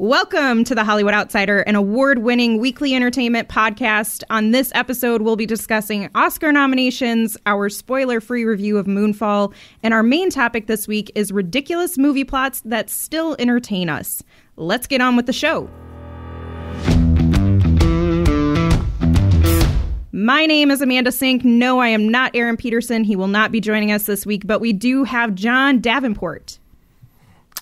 Welcome to the Hollywood Outsider, an award-winning weekly entertainment podcast. On this episode, we'll be discussing Oscar nominations, our spoiler-free review of Moonfall, and our main topic this week is ridiculous movie plots that still entertain us. Let's get on with the show. My name is Amanda Sink. No, I am not Aaron Peterson. He will not be joining us this week, but we do have John Davenport.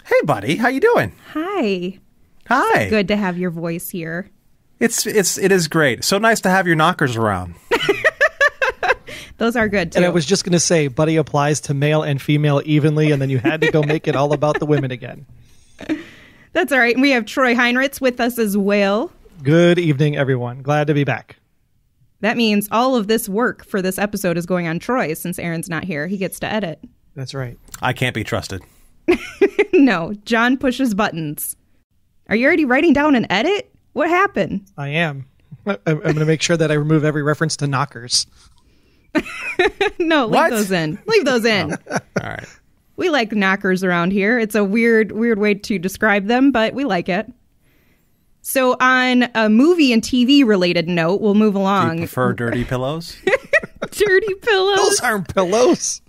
Hey, buddy. How you doing? Hi. Hi. So good to have your voice here. It is great. So nice to have your knockers around. Those are good, too. And I was just going to say, buddy applies to male and female evenly, and then you had to go make it all about the women again. That's all right. And we have Troy Heinrichs with us as well. Good evening, everyone. Glad to be back. That means all of this work for this episode is going on Troy since Aaron's not here. He gets to edit. That's right. I can't be trusted. No, John pushes buttons. Are you already writing down an edit? What happened? I am. I'm going to make sure that I remove every reference to knockers. No, leave those in. Leave those in. All right. We like knockers around here. It's a weird way to describe them, but we like it. So on a movie and TV related note, we'll move along. Do you prefer dirty pillows? Dirty pillows? Those aren't pillows.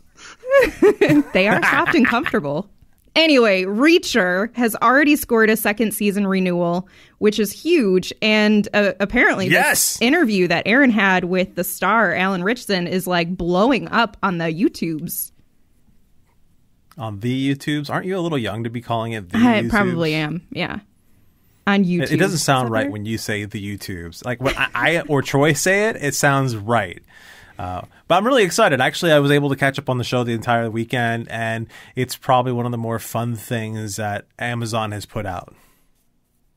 They are soft and comfortable. Anyway, Reacher has already scored a second season renewal, which is huge. And apparently this interview that Aaron had with the star, Alan Ritchson, is like blowing up on the YouTubes. On the YouTubes? Aren't you a little young to be calling it the YouTubes? I probably am, yeah. On YouTube. It doesn't sound right when you say the YouTubes. Like when I or Troy say it, it sounds right. But I'm really excited. Actually, I was able to catch up on the show the entire weekend, and it's probably one of the more fun things that Amazon has put out.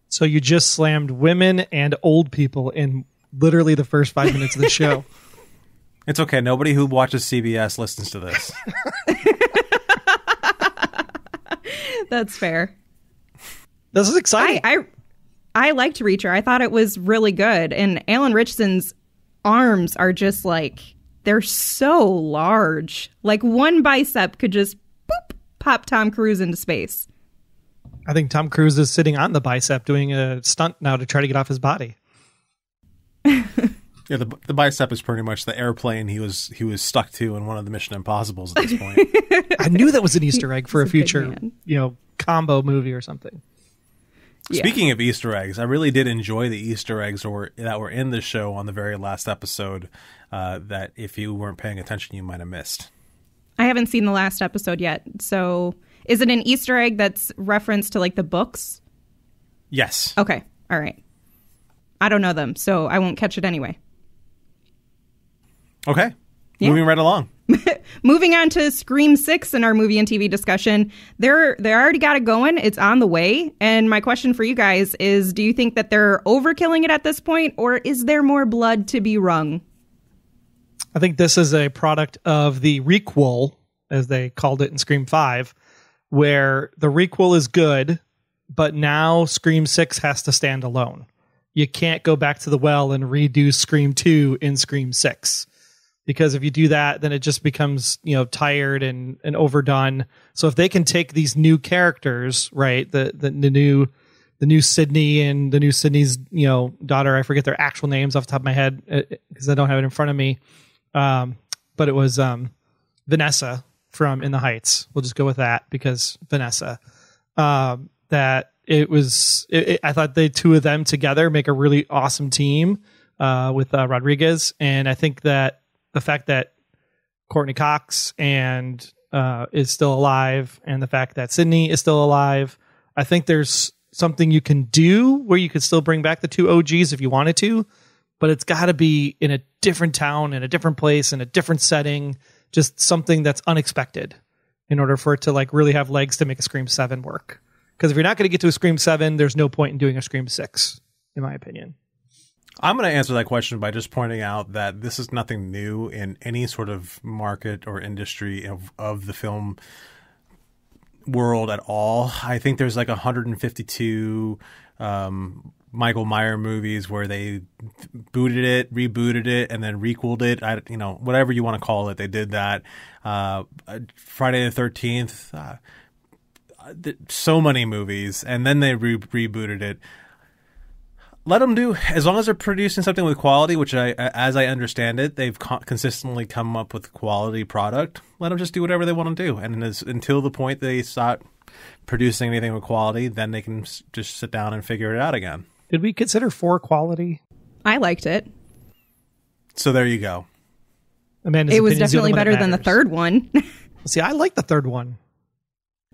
So you just slammed women and old people in literally the first 5 minutes of the show. It's okay. Nobody who watches CBS listens to this. That's fair. This is exciting. I liked Reacher. I thought it was really good. And Alan Ritchson's arms are just like, they're so large. Like one bicep could just boop, pop Tom Cruise into space. I think Tom Cruise is sitting on the bicep doing a stunt now to try to get off his body. Yeah, the bicep is pretty much the airplane he was stuck to in one of the Mission Impossibles at this point. I knew that was an Easter egg for a future, combo movie or something. Yeah. Speaking of Easter eggs, I really did enjoy the Easter eggs that were in the show on the very last episode that if you weren't paying attention, you might have missed. I haven't seen the last episode yet. So is it an Easter egg that's referenced to like the books? Yes. Okay. All right. I don't know them, so I won't catch it anyway. Okay. Yeah. Moving right along. Moving on to Scream 6 in our movie and TV discussion. They already got it going. It's on the way. And my question for you guys is, do you think that they're overkilling it at this point, or is there more blood to be wrung? I think this is a product of the requel, as they called it in Scream 5, where the requel is good, but now Scream 6 has to stand alone. You can't go back to the well and redo Scream 2 in Scream 6. Because if you do that, then it just becomes, tired and overdone. So if they can take these new characters, right, the new Sydney and the new Sydney's, daughter, I forget their actual names off the top of my head because I don't have it in front of me. But it was Vanessa from In the Heights. We'll just go with that because Vanessa. That it was, I thought the two of them together make a really awesome team with Rodriguez, and I think that the fact that Courtney Cox is still alive, and the fact that Sydney is still alive, I think there's something you can do where you could still bring back the two OGs if you wanted to, but it's got to be in a different town, in a different place, in a different setting, just something that's unexpected in order for it to like really have legs to make a Scream 7 work. Because if you're not going to get to a Scream 7, there's no point in doing a Scream 6, in my opinion. I'm going to answer that question by just pointing out that this is nothing new in any sort of market or industry of the film world at all. I think there's like 152 Michael Myers movies where they booted it, rebooted it, and then requeled it. Whatever you want to call it, they did that. Friday the 13th. so many movies, and then they rebooted it. Let them do, as long as they're producing something with quality, which as I understand it, they've consistently come up with quality product. Let them just do whatever they want to do. And until the point they start producing anything with quality, then they can just sit down and figure it out again. Did we consider 4 quality? I liked it. So there you go. Amanda's it was opinion's definitely the only one better than the that third one. See, I like the third one.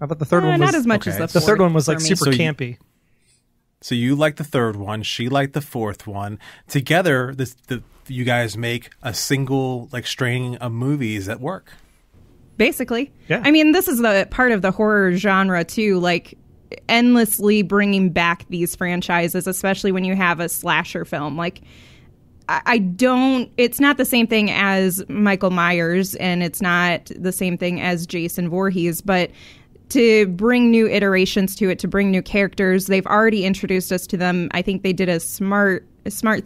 How about the third one? Not as much as the The third one was like for me. super campy. So you like the third one, she liked the fourth one. Together, you guys make a single like string of movies that work. Basically. Yeah. I mean, this is the part of the horror genre too, like endlessly bringing back these franchises, especially when you have a slasher film. Like, it's not the same thing as Michael Myers, and it's not the same thing as Jason Voorhees, but to bring new iterations to it, to bring new characters, they've already introduced us to them. I think they did a smart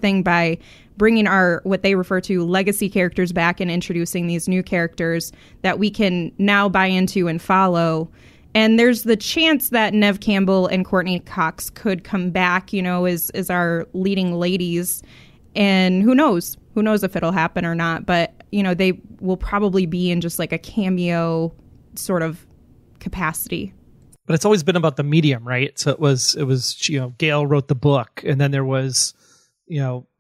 thing by bringing what they refer to legacy characters back and introducing these new characters that we can now buy into and follow. And there's the chance that Neve Campbell and Courtney Cox could come back, as our leading ladies. And who knows if it'll happen or not. But, they will probably be in just like a cameo sort of capacity. But it's always been about the medium, right? So it was Gail wrote the book, and then there was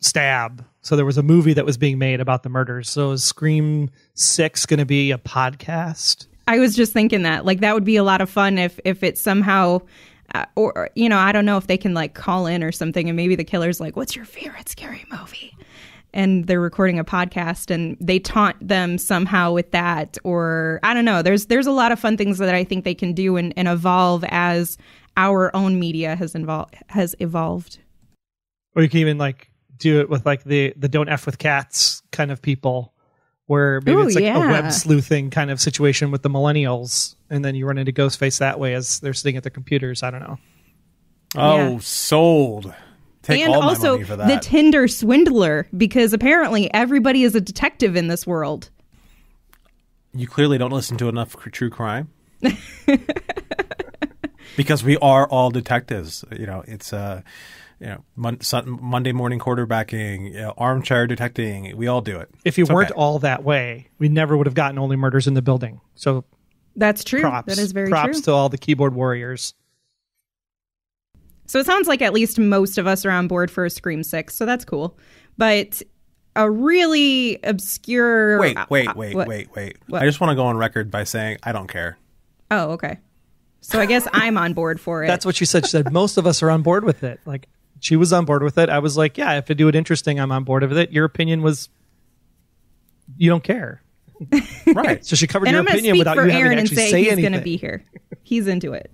Stab. So there was a movie that was being made about the murders. So is Scream 6 going to be a podcast? I was just thinking that would be a lot of fun if it somehow or I don't know if they can like call in or something, and maybe the killer's like, what's your favorite scary movie? And they're recording a podcast and they taunt them somehow with that. Or I don't know. There's a lot of fun things that I think they can do and evolve as our own media has evolved. Or you can even like do it with like the don't F with cats kind of people, where maybe it's like a web sleuthing kind of situation with the millennials, and then you run into Ghostface that way as they're sitting at their computers. I don't know. Oh, sold. Take and all also my money for that. The Tinder swindler, because apparently everybody is a detective in this world. You clearly don't listen to enough true crime. Because we are all detectives. It's Monday morning quarterbacking, armchair detecting. We all do it. If you weren't all that way, we never would have gotten Only Murders in the Building. So that's true. Props. That is very true. Props to all the keyboard warriors. So it sounds like at least most of us are on board for a Scream 6, so that's cool. But a really obscure... Wait. I just want to go on record by saying I don't care. Oh, okay. So I guess I'm on board for it. That's what she said. She said most of us are on board with it. Like, she was on board with it. I was like, yeah, if they do it interesting, I'm on board with it. Your opinion was you don't care. Right. So she covered your opinion without you having to actually say anything. He's going to be here. He's into it.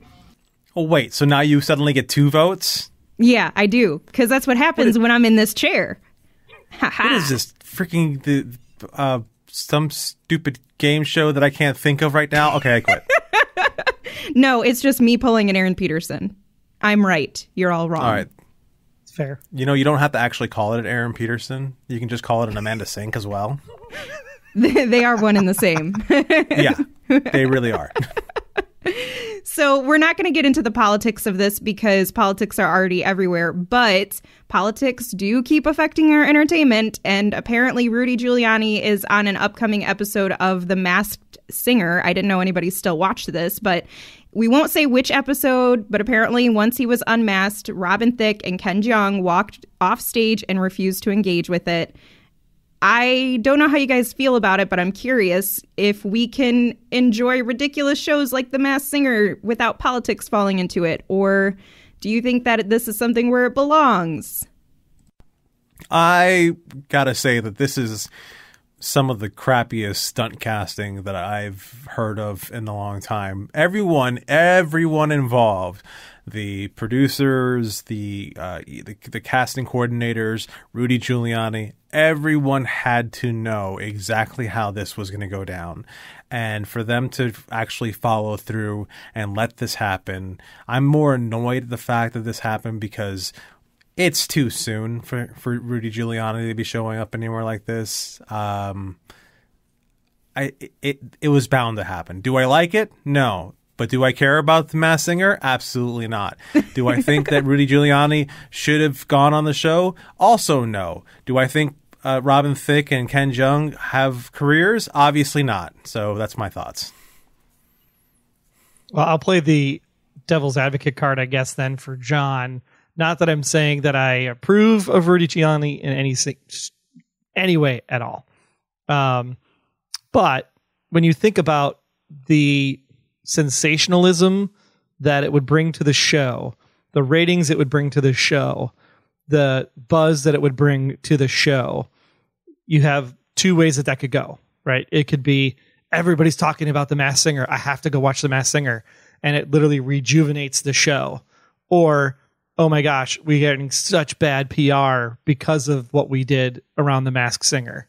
Oh, wait. So now you suddenly get 2 votes? Yeah, I do. Because that's what happens when I'm in this chair. What is this? Freaking some stupid game show that I can't think of right now? Okay, I quit. No, it's just me pulling an Aaron Peterson. I'm right. You're all wrong. All right. It's fair. You don't have to actually call it an Aaron Peterson. You can just call it an Amanda Sink as well. They are one and the same. Yeah, they really are. So we're not going to get into the politics of this because politics are already everywhere, but politics do keep affecting our entertainment. And apparently Rudy Giuliani is on an upcoming episode of The Masked Singer. I didn't know anybody still watched this, but we won't say which episode. But apparently once he was unmasked, Robin Thicke and Ken Jeong walked off stage and refused to engage with it. I don't know how you guys feel about it, but I'm curious if we can enjoy ridiculous shows like The Masked Singer without politics falling into it, or do you think that this is something where it belongs? I gotta say that this is some of the crappiest stunt casting that I've heard of in a long time. Everyone involved, the producers, the casting coordinators, Rudy Giuliani, everyone had to know exactly how this was going to go down. And for them to actually follow through and let this happen, I'm more annoyed at the fact that this happened because it's too soon for Rudy Giuliani to be showing up anywhere like this. It was bound to happen. Do I like it? No. But do I care about The Masked Singer? Absolutely not. Do I think that Rudy Giuliani should have gone on the show? Also no. Do I think Robin Thicke and Ken Jeong have careers? Obviously not. So that's my thoughts. Well, I'll play the devil's advocate card, I guess, then for John. Not that I'm saying that I approve of Rudy Giuliani in any way at all. But when you think about the sensationalism that it would bring to the show, the ratings it would bring to the show, the buzz that it would bring to the show, you have two ways that could go, right? It could be everybody's talking about The Masked Singer. I have to go watch The Masked Singer. And it literally rejuvenates the show. Or, oh my gosh, we're getting such bad PR because of what we did around The Masked Singer.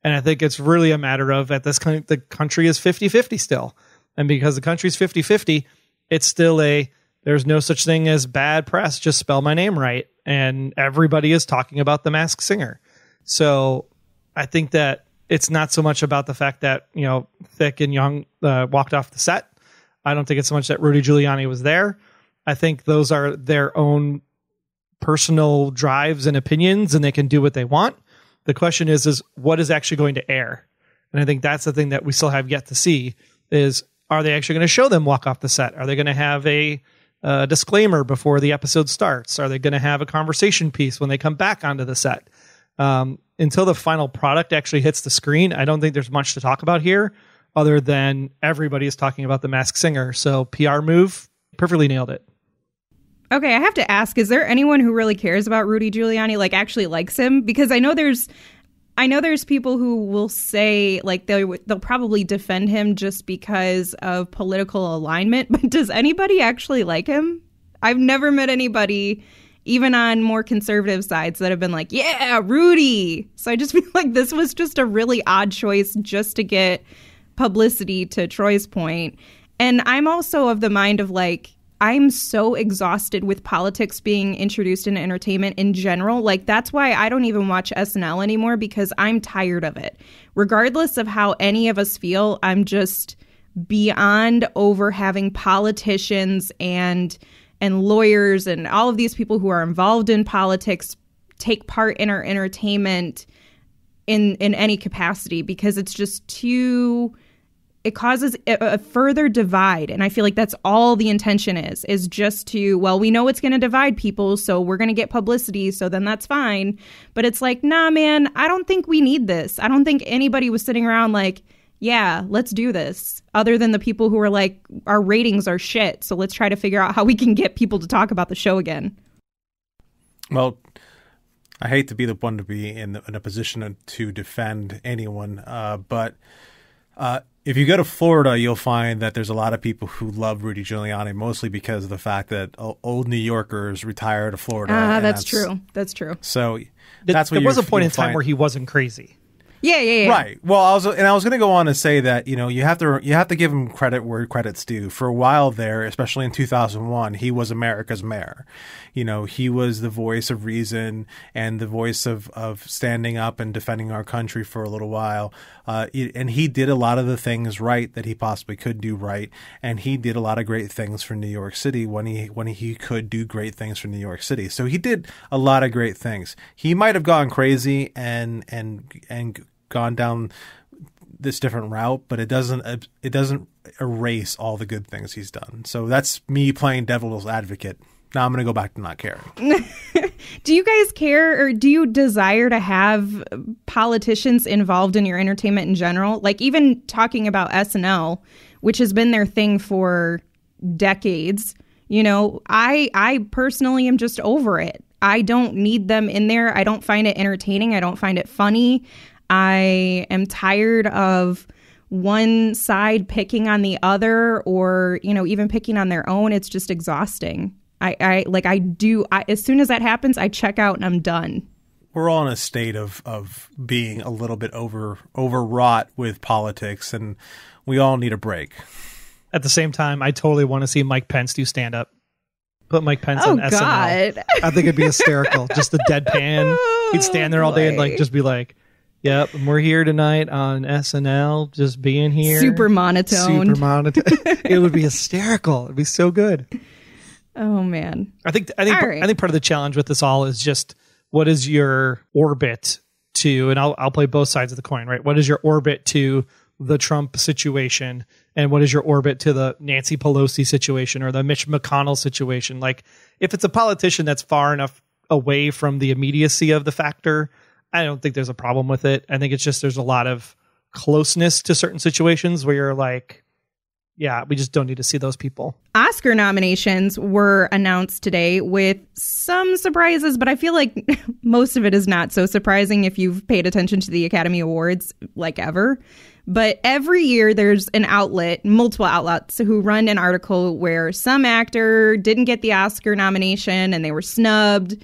And I think it's really a matter of, at this point, the country is 50-50 still. And because the country's 50-50, it's still there's no such thing as bad press, just spell my name right. And everybody is talking about The Masked Singer. So I think that it's not so much about the fact that, Thicke and Young walked off the set. I don't think it's so much that Rudy Giuliani was there. I think those are their own personal drives and opinions, and they can do what they want. The question is what is actually going to air? And I think that's the thing that we still have yet to see is, are they actually going to show them walk off the set? Are they going to have a disclaimer before the episode starts? Are they going to have a conversation piece when they come back onto the set? Until the final product actually hits the screen, I don't think there's much to talk about here other than everybody is talking about The Masked Singer. So PR move, perfectly nailed it. Okay, I have to ask, is there anyone who really cares about Rudy Giuliani, like actually likes him? Because I know there's people who will say like they'll probably defend him just because of political alignment, but does anybody actually like him? I've never met anybody, even on more conservative sides, that have been like, yeah, Rudy. So I just feel like this was just a really odd choice just to get publicity, to Troy's point. And I'm also of the mind of like, I'm so exhausted with politics being introduced into entertainment in general. Like, that's why I don't even watch SNL anymore, because I'm tired of it. Regardless of how any of us feel, I'm just beyond over having politicians and lawyers and all of these people who are involved in politics take part in our entertainment in any capacity, because it's just too... It causes a further divide. And I feel like that's all the intention is just to, well, we know it's going to divide people, so we're going to get publicity, so then that's fine. But it's like, nah, man, I don't think we need this. I don't think anybody was sitting around like, yeah, let's do this, other than the people who are like, our ratings are shit, so let's try to figure out how we can get people to talk about the show again. Well, I hate to be the one to be in a position to defend anyone, but if you go to Florida, you'll find that there's a lot of people who love Rudy Giuliani, mostly because of the fact that old New Yorkers retire to Florida. That's true. That's true. So that's what there was a point in time where he wasn't crazy. Yeah. Right. Well, I was going to go on to say that, you have to give him credit where credit's due. For a while there, especially in 2001, he was America's mayor. He was the voice of reason and the voice of standing up and defending our country for a little while. And he did a lot of the things right that he possibly could do right. And he did a lot of great things for New York City when he could do great things for New York City. So he did a lot of great things. He might have gone crazy and gone down this different route, but it doesn't erase all the good things he's done. So that's me playing devil's advocate. Now I'm going to go back to not caring. Do you guys care, or do you desire to have politicians involved in your entertainment in general? Like, even talking about SNL, which has been their thing for decades, I personally am just over it. I don't need them in there. I don't find it entertaining. I don't find it funny. I am tired of one side picking on the other, or, even picking on their own. It's just exhausting. I as soon as that happens, I check out and I'm done. We're all in a state of being a little bit overwrought with politics, and we all need a break. At the same time, I totally want to see Mike Pence do stand up. Put Mike Pence on SNL. God. I think it'd be hysterical. Just the deadpan. He'd stand there all day and just be like, Yep, and we're here tonight on SNL, just being here. Super monotone. It would be hysterical. It'd be so good. Oh man. I think part of the challenge with this all is just what is your orbit to, and I'll play both sides of the coin, right? What is your orbit to the Trump situation, and what is your orbit to the Nancy Pelosi situation or the Mitch McConnell situation? Like, if it's a politician that's far enough away from the immediacy of the factor, I don't think there's a problem with it. I think it's just there's a lot of closeness to certain situations where you're like, yeah, we just don't need to see those people. Oscar nominations were announced today with some surprises, but I feel like most of it is not so surprising if you've paid attention to the Academy Awards like ever. But every year there's an outlet, multiple outlets, who run an article where some actor didn't get the Oscar nomination and they were snubbed.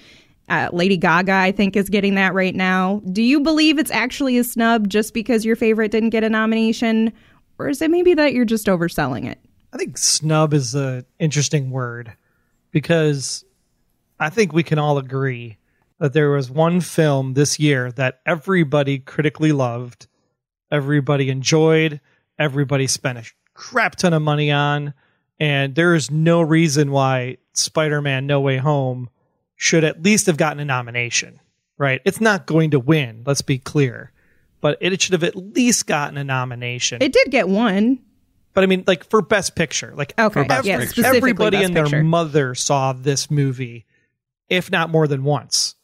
Lady Gaga, I think, is getting that right now. Do you believe it's actually a snub just because your favorite didn't get a nomination? Or is it maybe that you're just overselling it? I think snub is an interesting word because I think we can all agree that there was one film this year that everybody critically loved, everybody enjoyed, everybody spent a crap ton of money on, and there is no reason why Spider-Man No Way Home should at least have gotten a nomination, right? It's not going to win, let's be clear, but it should have at least gotten a nomination. It did get one. But I mean, like, for Best Picture, like, okay, everybody and their mother saw this movie, if not more than once,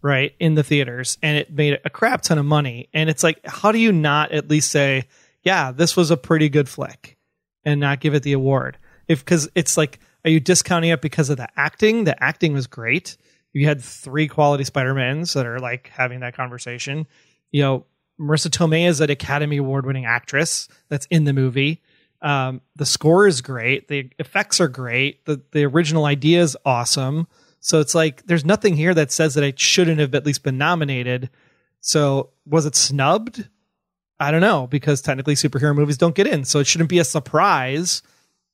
right, in the theaters, and it made a crap ton of money. And it's like, how do you not at least say, yeah, this was a pretty good flick, and not give it the award? Because it's like, are you discounting it because of the acting? The acting was great. You had 3 quality Spider-Mans that are like having that conversation. You know, Marissa Tomei is an Academy Award winning actress that's in the movie. The score is great. The effects are great. The original idea is awesome. So it's like, there's nothing here that says that it shouldn't have at least been nominated. So was it snubbed? I don't know, because technically superhero movies don't get in. So it shouldn't be a surprise.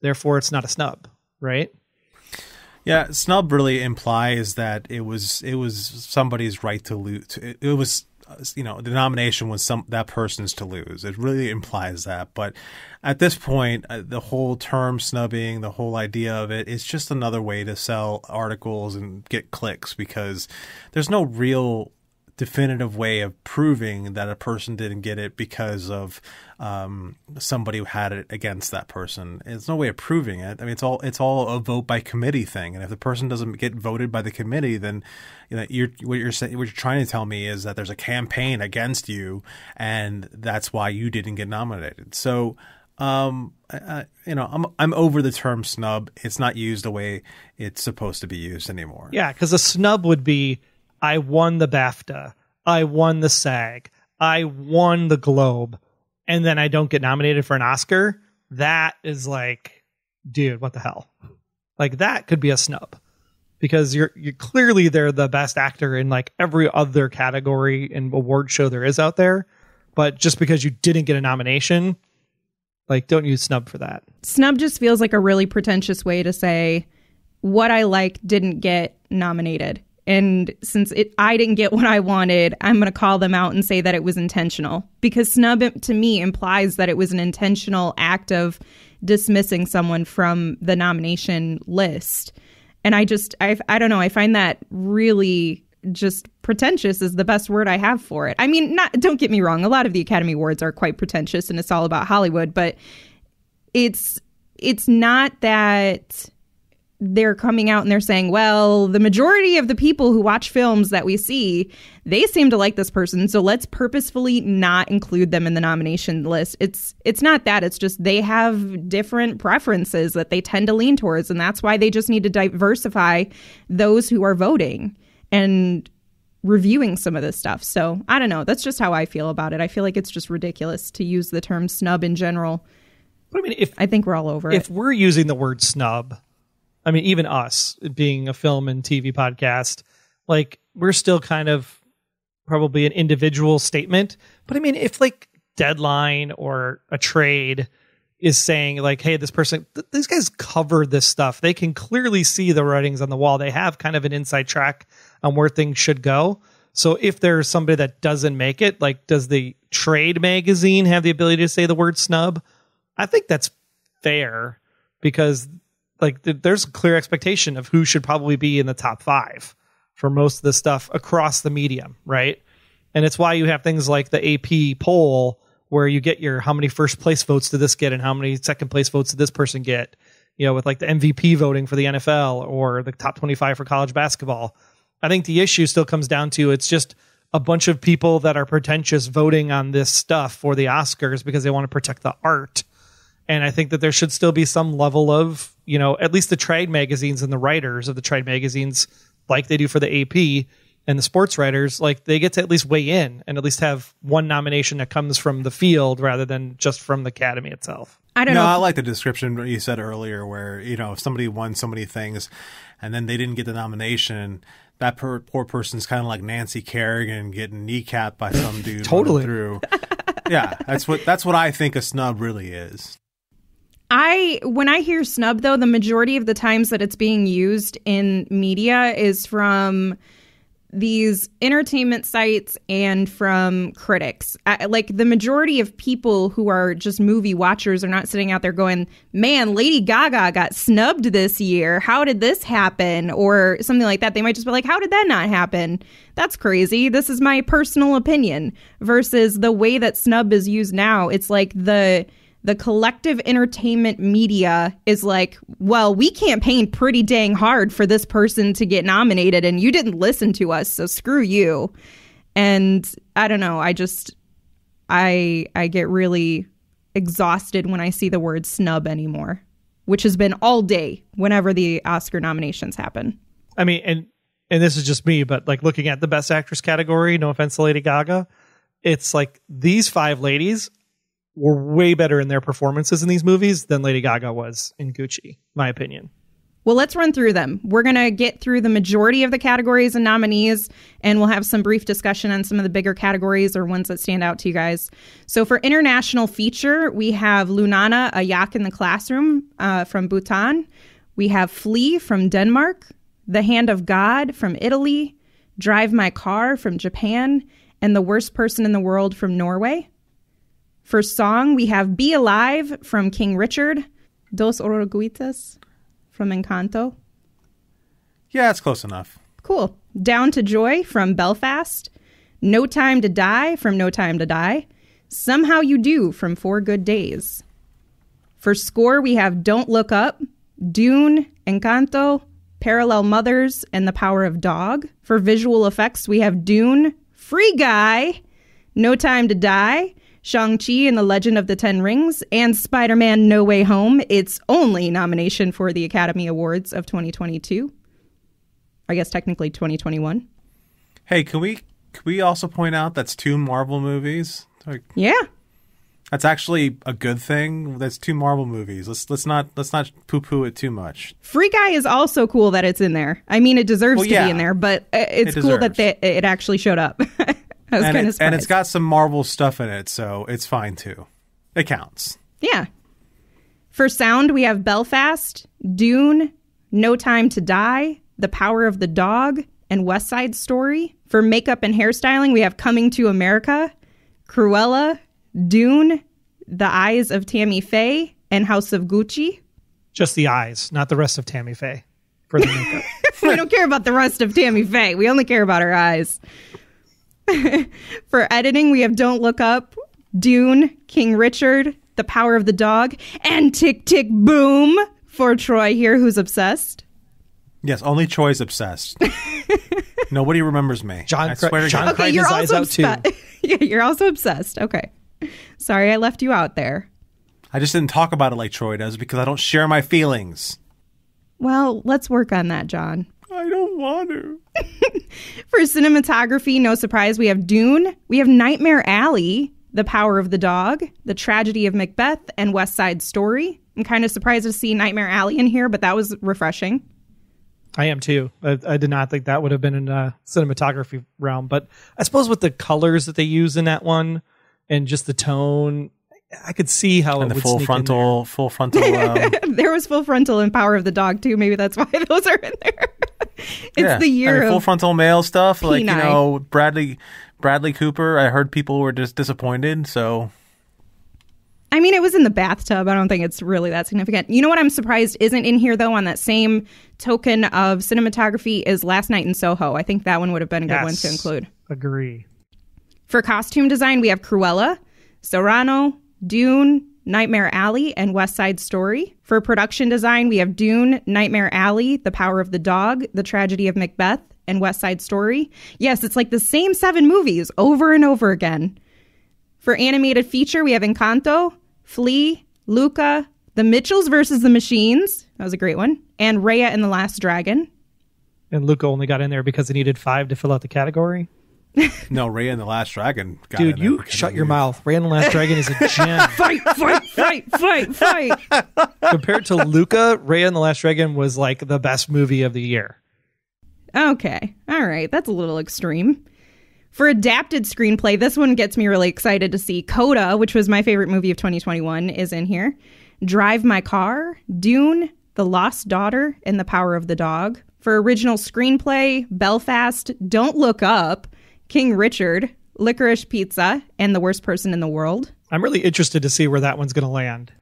Therefore, it's not a snub, right? Yeah, snub really implies that it was somebody's right to lose. It was, you know, the nomination was that person's to lose. It really implies that. But at this point, the whole term snubbing, the whole idea of it, is just another way to sell articles and get clicks, because there's no real definitive way of proving that a person didn't get it because of somebody who had it against that person. There's no way of proving it. I mean, it's all a vote by committee thing. And if the person doesn't get voted by the committee, then, you know, what you're trying to tell me is that there's a campaign against you, and that's why you didn't get nominated. So, I'm over the term snub. It's not used the way it's supposed to be used anymore. Yeah, because a snub would be, I won the BAFTA, I won the SAG, I won the Globe, and then I don't get nominated for an Oscar. That is like, dude, what the hell? Like, that could be a snub, because you're clearly they're the best actor in like every other category and award show there is out there, but just because you didn't get a nomination, like, don't use snub for that. Snub just feels like a really pretentious way to say what I like didn't get nominated. And since I didn't get what I wanted, I'm going to call them out and say that it was intentional, because snub to me implies that it was an intentional act of dismissing someone from the nomination list. And I don't know. I find that really just pretentious is the best word I have for it. I mean, don't get me wrong. A lot of the Academy Awards are quite pretentious and it's all about Hollywood, but it's not that they're coming out and they're saying, well, the majority of the people who watch films that we see, they seem to like this person, so let's purposefully not include them in the nomination list. It's not that. It's just they have different preferences that they tend to lean towards, and that's why they just need to diversify those who are voting and reviewing some of this stuff. So I don't know. That's just how I feel about it. I feel like it's just ridiculous to use the term snub in general. But I mean, I think we're all over it. If we're using the word snub, I mean, even us being a film and TV podcast, like, we're still kind of probably an individual statement. But I mean, if like Deadline or a trade is saying like, hey, this person, these guys cover this stuff, they can clearly see the writings on the wall. They have kind of an inside track on where things should go. So if there's somebody that doesn't make it, like, does the trade magazine have the ability to say the word snub? I think that's fair, because like there's a clear expectation of who should probably be in the top 5 for most of the stuff across the medium, right? And it's why you have things like the AP poll, where you get your how many first place votes did this get and how many second place votes did this person get, you know, with like the MVP voting for the NFL or the top 25 for college basketball. I think the issue still comes down to it's just a bunch of people that are pretentious voting on this stuff for the Oscars because they want to protect the art. And I think that there should still be some level of, you know, at least the trade magazines and the writers of the trade magazines, like they do for the AP and the sports writers, like they get to at least weigh in and at least have one nomination that comes from the field rather than just from the Academy itself. I don't know. I like the description you said earlier where, you know, if somebody won so many things and then they didn't get the nomination, that poor person's kind of like Nancy Kerrigan getting kneecapped by some dude. Totally. Through. Yeah, that's what I think a snub really is. When I hear snub, though, the majority of the times that it's being used in media is from these entertainment sites and from critics. Like the majority of people who are just movie watchers are not sitting out there going, man, Lady Gaga got snubbed this year. How did this happen? Or something like that. They might just be like, how did that not happen? That's crazy. This is my personal opinion. Versus the way that snub is used now, it's like the collective entertainment media is like, well, we campaigned pretty dang hard for this person to get nominated and you didn't listen to us, so screw you. And I don't know, I get really exhausted when I see the word snub anymore, which has been all day whenever the Oscar nominations happen. I mean, and this is just me, but like looking at the Best Actress category, no offense to Lady Gaga, it's like these 5 ladies were way better in their performances in these movies than Lady Gaga was in Gucci, my opinion. Well, let's run through them. We're going to get through the majority of the categories and nominees, and we'll have some brief discussion on some of the bigger categories or ones that stand out to you guys. So for international feature, we have Lunana, A Yak in the Classroom from Bhutan. We have Flea from Denmark, The Hand of God from Italy, Drive My Car from Japan, and The Worst Person in the World from Norway. For song, we have Be Alive from King Richard, Dos Oruguitas from Encanto. Yeah, it's close enough. Cool. Down to Joy from Belfast, No Time to Die from No Time to Die, Somehow You Do from 4 Good Days. For score, we have Don't Look Up, Dune, Encanto, Parallel Mothers, and The Power of Dog. For visual effects, we have Dune, Free Guy, No Time to Die, Shang-Chi and the Legend of the Ten Rings, and Spider-Man No Way Home, its only nomination for the Academy Awards of 2022. I guess technically 2021. Hey, can we also point out that's 2 Marvel movies? Like, yeah. That's actually a good thing. That's 2 Marvel movies. Let's not poo-poo it too much. Free Guy is also cool that it's in there. I mean, it deserves to be in there, but it's cool that it actually showed up. I was kind of surprised. And it's got some Marvel stuff in it, so it's fine too. It counts. Yeah. For sound, we have Belfast, Dune, No Time to Die, The Power of the Dog, and West Side Story. For makeup and hairstyling, we have Coming to America, Cruella, Dune, The Eyes of Tammy Faye, and House of Gucci. Just the eyes, not the rest of Tammy Faye for the makeup. We don't care about the rest of Tammy Faye. We only care about her eyes. For editing, we have Don't Look Up, Dune, King Richard, The Power of the Dog, and Tick, Tick, Boom for Troy here, who's obsessed. Yes, only Troy's obsessed. Nobody remembers me. John cried his eyes out too. Yeah, you're also obsessed. Okay. Sorry, I left you out there. I just didn't talk about it like Troy does because I don't share my feelings. Well, let's work on that, John. I don't want to. For cinematography, no surprise, we have Dune, we have Nightmare Alley, The Power of the Dog, The Tragedy of Macbeth, and West Side Story. I'm kind of surprised to see Nightmare Alley in here, but that was refreshing. I am too. I did not think that would have been in a cinematography realm, but I suppose with the colors that they use in that one and just the tone, I could see how and it the would full sneak frontal, in there. full frontal. There was full frontal in Power of the Dog too. Maybe that's why those are in there. the year full of frontal male stuff. Like, Peni. Bradley Cooper. I heard people were just disappointed. So, I mean, it was in the bathtub. I don't think it's really that significant. You know what I'm surprised isn't in here, though, on that same token of cinematography is Last Night in Soho. I think that one would have been a good one to include. Agree. For costume design, we have Cruella, Serrano, Dune, Nightmare Alley, and West Side Story. For production design, we have Dune, Nightmare Alley, The Power of the Dog, The Tragedy of Macbeth, and West Side Story. Yes, it's like the same 7 movies over and over again. For animated feature, we have Encanto, Flea, Luca, The Mitchells versus the Machines. That was a great one. And Raya and the Last Dragon. And Luca only got in there because he needed 5 to fill out the category. No, Raya and the Last Dragon. Dude, you shut your mouth. Raya and the Last Dragon is a gem. Fight. Compared to Luca, Raya and the Last Dragon was like the best movie of the year. Okay. All right. That's a little extreme. For adapted screenplay, this one gets me really excited to see. Coda, which was my favorite movie of 2021, is in here. Drive My Car, Dune, The Lost Daughter, and The Power of the Dog. For original screenplay, Belfast, Don't Look Up, King Richard, Licorice Pizza, and The Worst Person in the World. I'm really interested to see where that one's going to land,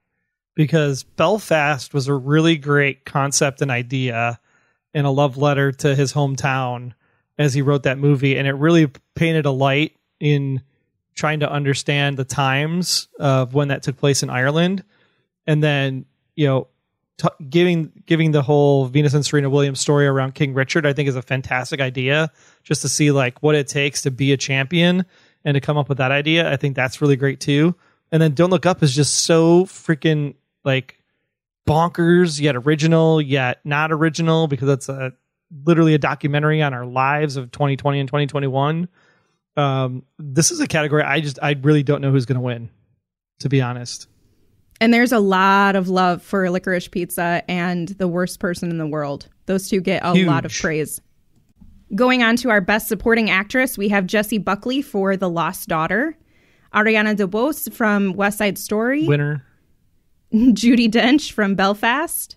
because Belfast was a really great concept and idea and a love letter to his hometown as he wrote that movie. And it really painted a light in trying to understand the times of when that took place in Ireland. And then, giving the whole Venus and Serena Williams story around King Richard, I think is a fantastic idea, just to see like what it takes to be a champion and to come up with that idea. I think that's really great too. And then Don't Look Up is just so freaking like bonkers, yet original, yet not original, because it's literally a documentary on our lives of 2020 and 2021. This is a category I really don't know who's going to win, to be honest. And there's a lot of love for Licorice Pizza and The Worst Person in the World. Those two get a lot of praise. Going on to our Best Supporting Actress, we have Jessie Buckley for The Lost Daughter, Ariana DeBose from West Side Story, winner, Judi Dench from Belfast,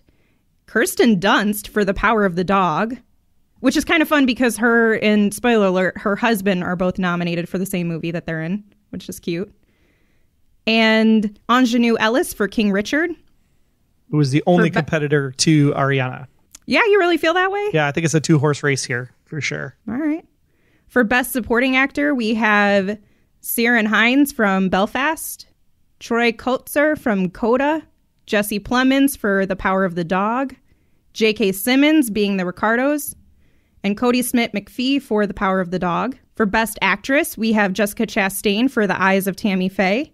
Kirsten Dunst for The Power of the Dog, which is kind of fun because her and, spoiler alert, her husband are both nominated for the same movie that they're in, which is cute. And Ingenue Ellis for King Richard, who was the only competitor to Ariana. Yeah, you really feel that way? Yeah, I think it's a 2-horse race here for sure. All right. For Best Supporting Actor, we have Ciarán Hinds from Belfast, Troy Kotsur from Coda, Jesse Plemons for The Power of the Dog, J.K. Simmons being the Ricardos, and Cody Smith-McPhee for The Power of the Dog. For Best Actress, we have Jessica Chastain for The Eyes of Tammy Faye,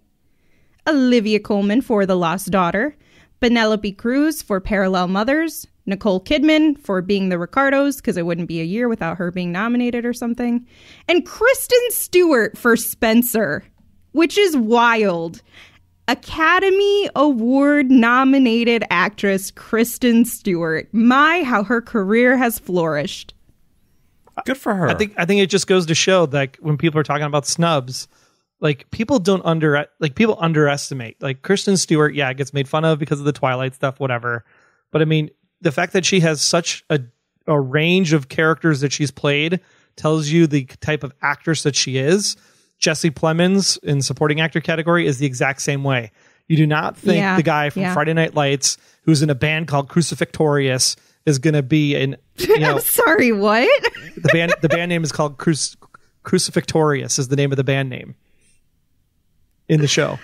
Olivia Colman for The Lost Daughter, Penelope Cruz for Parallel Mothers, Nicole Kidman for Being the Ricardos, because it wouldn't be a year without her being nominated or something, and Kristen Stewart for Spencer, which is wild. Academy Award nominated actress Kristen Stewart. My, how her career has flourished. Good for her. I think it just goes to show that when people are talking about snubs, like people underestimate. Like Kristen Stewart, yeah, gets made fun of because of the Twilight stuff, whatever. But I mean, the fact that she has such a range of characters that she's played tells you the type of actress that she is. Jesse Plemons in supporting actor category is the exact same way. You do not think the guy from Friday Night Lights who's in a band called Crucifixtorious is going to be in. I'm sorry, what? The band name is called Crucifixtorious is the name of the band name in the show.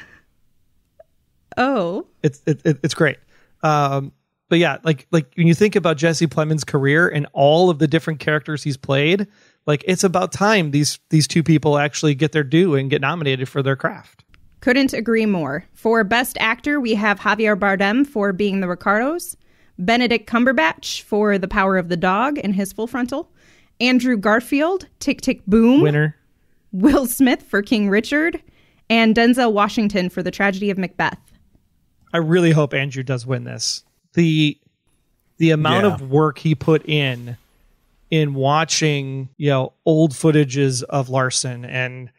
Oh, it's great. But yeah, like when you think about Jesse Plemons' career and all of the different characters he's played, like it's about time these two people actually get their due and get nominated for their craft. Couldn't agree more. For Best Actor, we have Javier Bardem for Being the Ricardos, Benedict Cumberbatch for The Power of the Dog and his Full Frontal, Andrew Garfield, Tick, Tick, Boom, winner, Will Smith for King Richard, and Denzel Washington for The Tragedy of Macbeth. I really hope Andrew does win this. The amount of work he put in watching, old footages of Larson and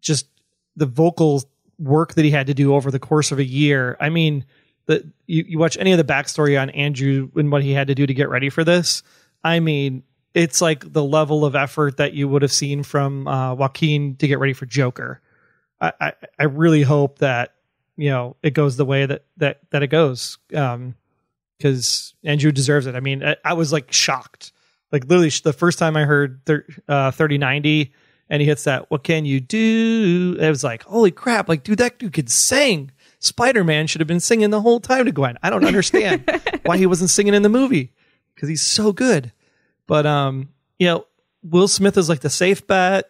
just the vocal work that he had to do over the course of a year. I mean, you watch any of the backstory on Andrew and what he had to do to get ready for this. I mean, it's like the level of effort that you would have seen from Joaquin to get ready for Joker. I really hope that, you know, it goes the way that it goes, because Andrew deserves it. I mean, I was like shocked, like literally the first time I heard 3090 and he hits that, what can you do? It was like, holy crap! Like, dude, that dude could sing. Spider-Man should have been singing the whole time to Gwen. I don't understand why he wasn't singing in the movie, because he's so good. But you know, Will Smith is like the safe bet.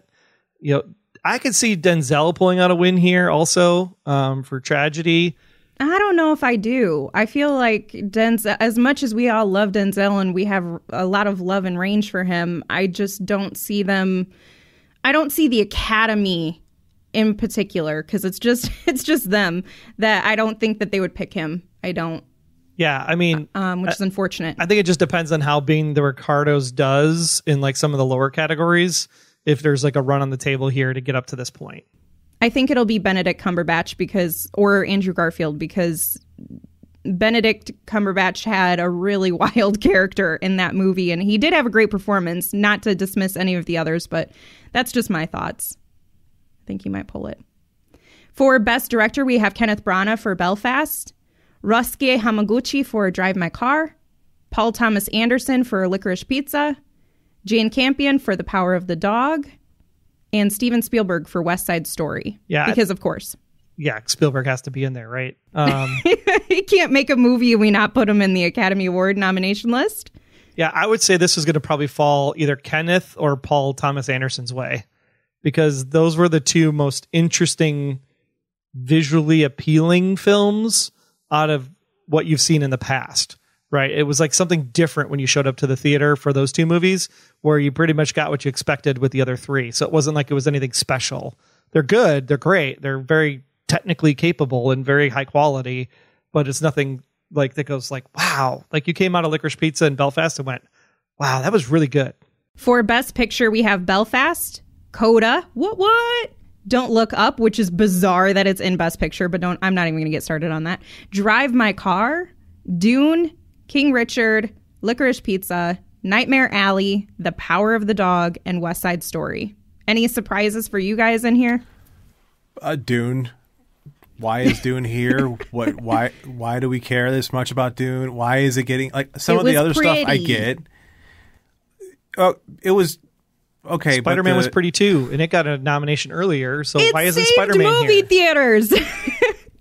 You know, I could see Denzel pulling out a win here also for Tragedy. I don't know if I do. I feel like Denzel, as much as we all love Denzel and we have a lot of love and range for him, I just don't see them. I don't see the Academy in particular, because it's just them, that I don't think that they would pick him. I don't. Yeah, I mean, which is unfortunate. I think it just depends on how Being the Ricardos does in like some of the lower categories, if there's like a run on the table here to get up to this point. I think it'll be Benedict Cumberbatch or Andrew Garfield, because Benedict Cumberbatch had a really wild character in that movie, and he did have a great performance, not to dismiss any of the others, but that's just my thoughts. I think he might pull it. For Best Director, we have Kenneth Branagh for Belfast, Ryusuke Hamaguchi for Drive My Car, Paul Thomas Anderson for Licorice Pizza, Jane Campion for The Power of the Dog, and Steven Spielberg for West Side Story. Yeah. Because, of course. Yeah, Spielberg has to be in there, right? He can't make a movie and we not put him in the Academy Award nomination list. Yeah, I would say this is going to probably fall either Kenneth or Paul Thomas Anderson's way, because those were the two most interesting, visually appealing films out of what you've seen in the past, right? It was like something different when you showed up to the theater for those two movies, where you pretty much got what you expected with the other three. So it wasn't like it was anything special. They're good. They're great. They're very technically capable and very high quality, but it's nothing like that goes like, wow, like you came out of Licorice Pizza in Belfast and went, wow, that was really good. For Best Picture, we have Belfast, Coda, what? Don't Look Up, which is bizarre that it's in Best Picture, but I'm not even going to get started on that. Drive My Car, Dune, King Richard, Licorice Pizza, Nightmare Alley, The Power of the Dog, and West Side Story. Any surprises for you guys in here? Dune. Why is Dune here? Why do we care this much about Dune? Why is it getting like some of the other stuff I get? Oh, it was okay. Spider-Man was pretty too, and it got a nomination earlier. So why isn't Spider-Man movie here? Theaters.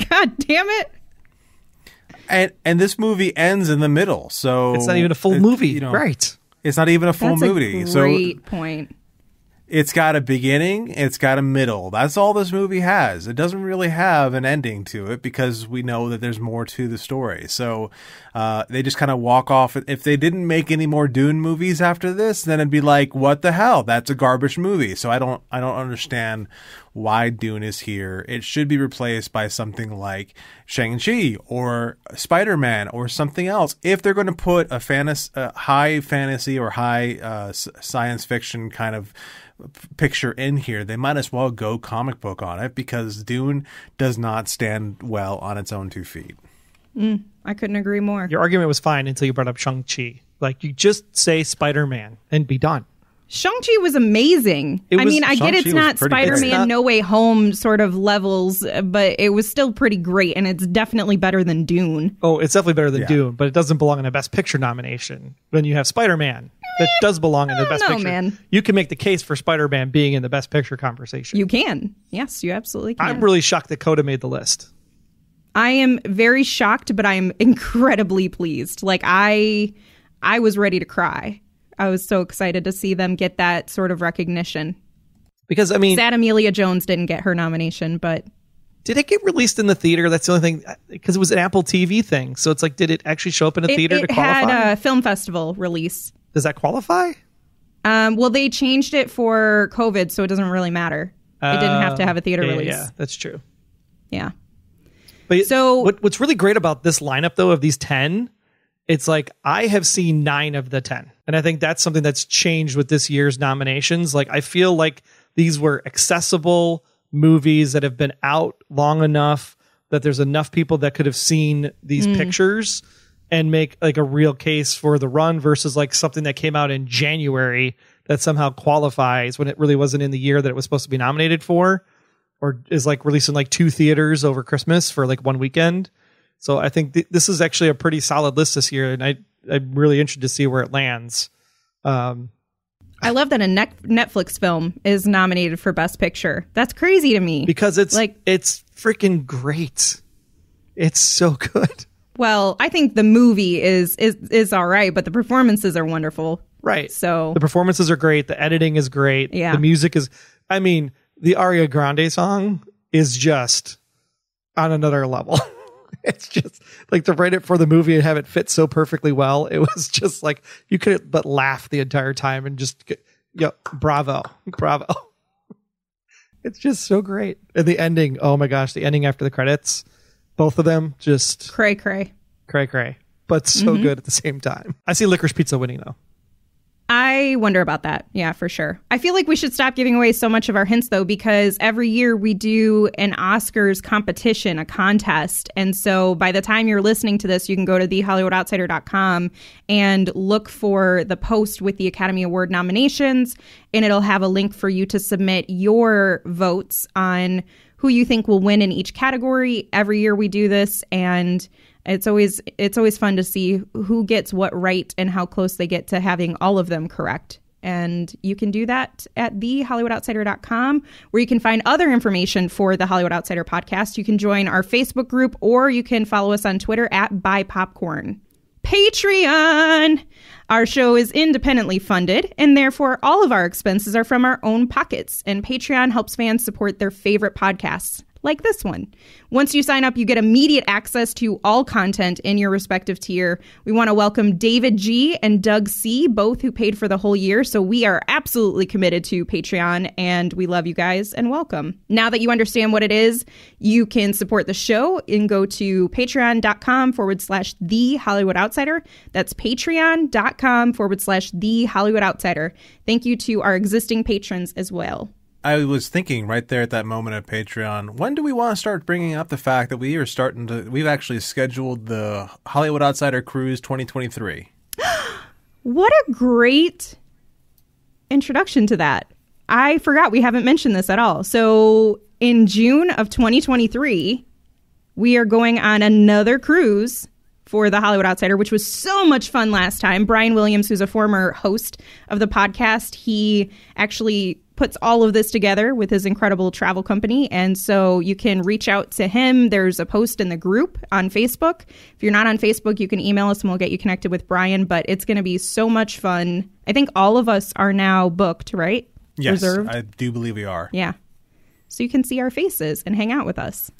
God damn it! And this movie ends in the middle, so it's not even a full movie, you know, right? It's not even a full movie. That's a great point. It's got a beginning, it's got a middle. That's all this movie has. It doesn't really have an ending to it, because we know that there's more to the story. So they just kind of walk off. If they didn't make any more Dune movies after this, then it'd be like, what the hell? That's a garbage movie. So I don't understand why Dune is here. It should be replaced by something like Shang-Chi or Spider-Man or something else. If they're going to put a high fantasy or high science fiction kind of picture in here, they might as well go comic book on it, because Dune does not stand well on its own 2 feet. I couldn't agree more. Your argument was fine until you brought up Shang-Chi. Like, you just say Spider-Man and be done. Shang-Chi was amazing. I get it's not Spider-Man No Way Home sort of levels, but it was still pretty great, and it's definitely better than Dune. Oh, it's definitely better than Dune, but it doesn't belong in a Best Picture nomination. When you have Spider-Man, that does belong in the Best Picture. Man. You can make the case for Spider-Man being in the Best Picture conversation. You can. Yes, you absolutely can. I'm really shocked that Coda made the list. I am very shocked, but I am incredibly pleased. Like, I was ready to cry. I was so excited to see them get that sort of recognition. Because, sad Amelia Jones didn't get her nomination, but... Did it get released in the theater? That's the only thing, because it was an Apple TV thing. So it's like, did it actually show up in a theater to qualify? It had a film festival release. Does that qualify? Well, they changed it for COVID, so it doesn't really matter. It didn't have to have a theater release. Yeah, that's true. Yeah. But so what's really great about this lineup, though, of these 10, it's like I have seen 9 of the 10. And I think that's something that's changed with this year's nominations. Like, I feel like these were accessible movies that have been out long enough that there's enough people that could have seen these pictures and make like a real case for the run versus like something that came out in January that somehow qualifies when it really wasn't in the year that it was supposed to be nominated for, or is like released in like 2 theaters over Christmas for like one weekend. So I think this is actually a pretty solid list this year, and I'm really interested to see where it lands. I love that a Netflix film is nominated for Best Picture. That's crazy to me. Because it's freaking great. It's so good. Well, I think the movie is all right, but the performances are wonderful. Right. So the performances are great. The editing is great. Yeah. The music is, I mean, the Ariana Grande song is just on another level. It's just like to write it for the movie and have it fit so perfectly well. It was just like you couldn't but laugh the entire time and just, bravo. It's just so great. And the ending, oh my gosh, the ending after the credits, both of them just cray, but so good at the same time. I see Licorice Pizza winning though. I wonder about that. Yeah, for sure. I feel like we should stop giving away so much of our hints, though, because every year we do an Oscars competition, a contest. And so by the time you're listening to this, you can go to thehollywoodoutsiders.com and look for the post with the Academy Award nominations, and it'll have a link for you to submit your votes on who you think will win in each category. Every year we do this, and it's always fun to see who gets what right and how close they get to having all of them correct. And you can do that at thehollywoodoutsiders.com, where you can find other information for the Hollywood Outsider podcast. You can join our Facebook group, or you can follow us on Twitter at BuyPopcorn. Patreon! Our show is independently funded, and therefore all of our expenses are from our own pockets. And Patreon helps fans support their favorite podcasts, like this one. Once you sign up, you get immediate access to all content in your respective tier. We want to welcome David G. and Doug C., both who paid for the whole year. So we are absolutely committed to Patreon, and we love you guys and welcome. Now that you understand what it is, you can support the show and go to patreon.com/The Hollywood Outsider. That's patreon.com/The Hollywood Outsider. Thank you to our existing patrons as well. I was thinking right there at that moment of Patreon, when do we want to start bringing up the fact that we've actually scheduled the Hollywood Outsider Cruise 2023? What a great introduction to that. I forgot we haven't mentioned this at all. So in June of 2023, we are going on another cruise for the Hollywood Outsider, which was so much fun last time. Brian Williams, who's a former host of the podcast, he actually puts all of this together with his incredible travel company. And so you can reach out to him. There's a post in the group on Facebook. If you're not on Facebook, you can email us and we'll get you connected with Brian. But it's going to be so much fun. I think all of us are now booked, right? Yes, Reserved? I do believe we are. Yeah. So you can see our faces and hang out with us.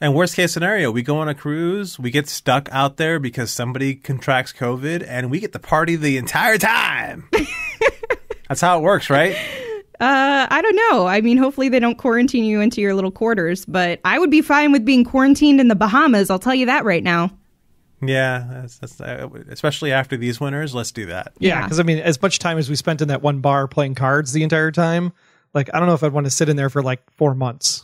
And worst case scenario, we go on a cruise, we get stuck out there because somebody contracts COVID, and we get to party the entire time. That's how it works, right? I don't know. I mean, hopefully they don't quarantine you into your little quarters, but I would be fine with being quarantined in the Bahamas. I'll tell you that right now. Yeah, that's especially after these winters, let's do that. Yeah, because I mean, as much time as we spent in that one bar playing cards the entire time, like, I don't know if I'd want to sit in there for like 4 months.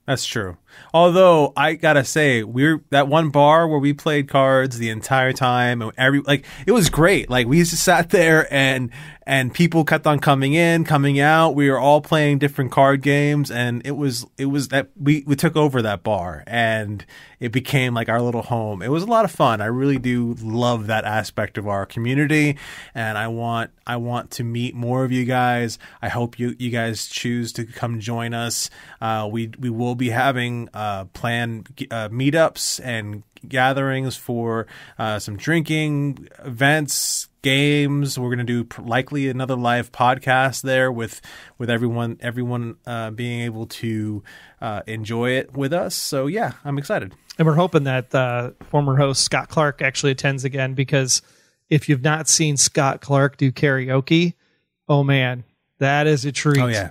That's true. Although I gotta say, that one bar where we played cards the entire time, and it was great. Like, we just sat there and people kept on coming in, coming out. We were all playing different card games, and it was that we took over that bar, and it became like our little home. It was a lot of fun. I really do love that aspect of our community, and I want to meet more of you guys. I hope you guys choose to come join us. We will be having planned meetups and gatherings for some drinking events, games. We're going to do likely another live podcast there with everyone being able to enjoy it with us. So yeah, I'm excited. And we're hoping that former host Scott Clark actually attends again, because if you've not seen Scott Clark do karaoke, oh man, that is a treat. Oh yeah.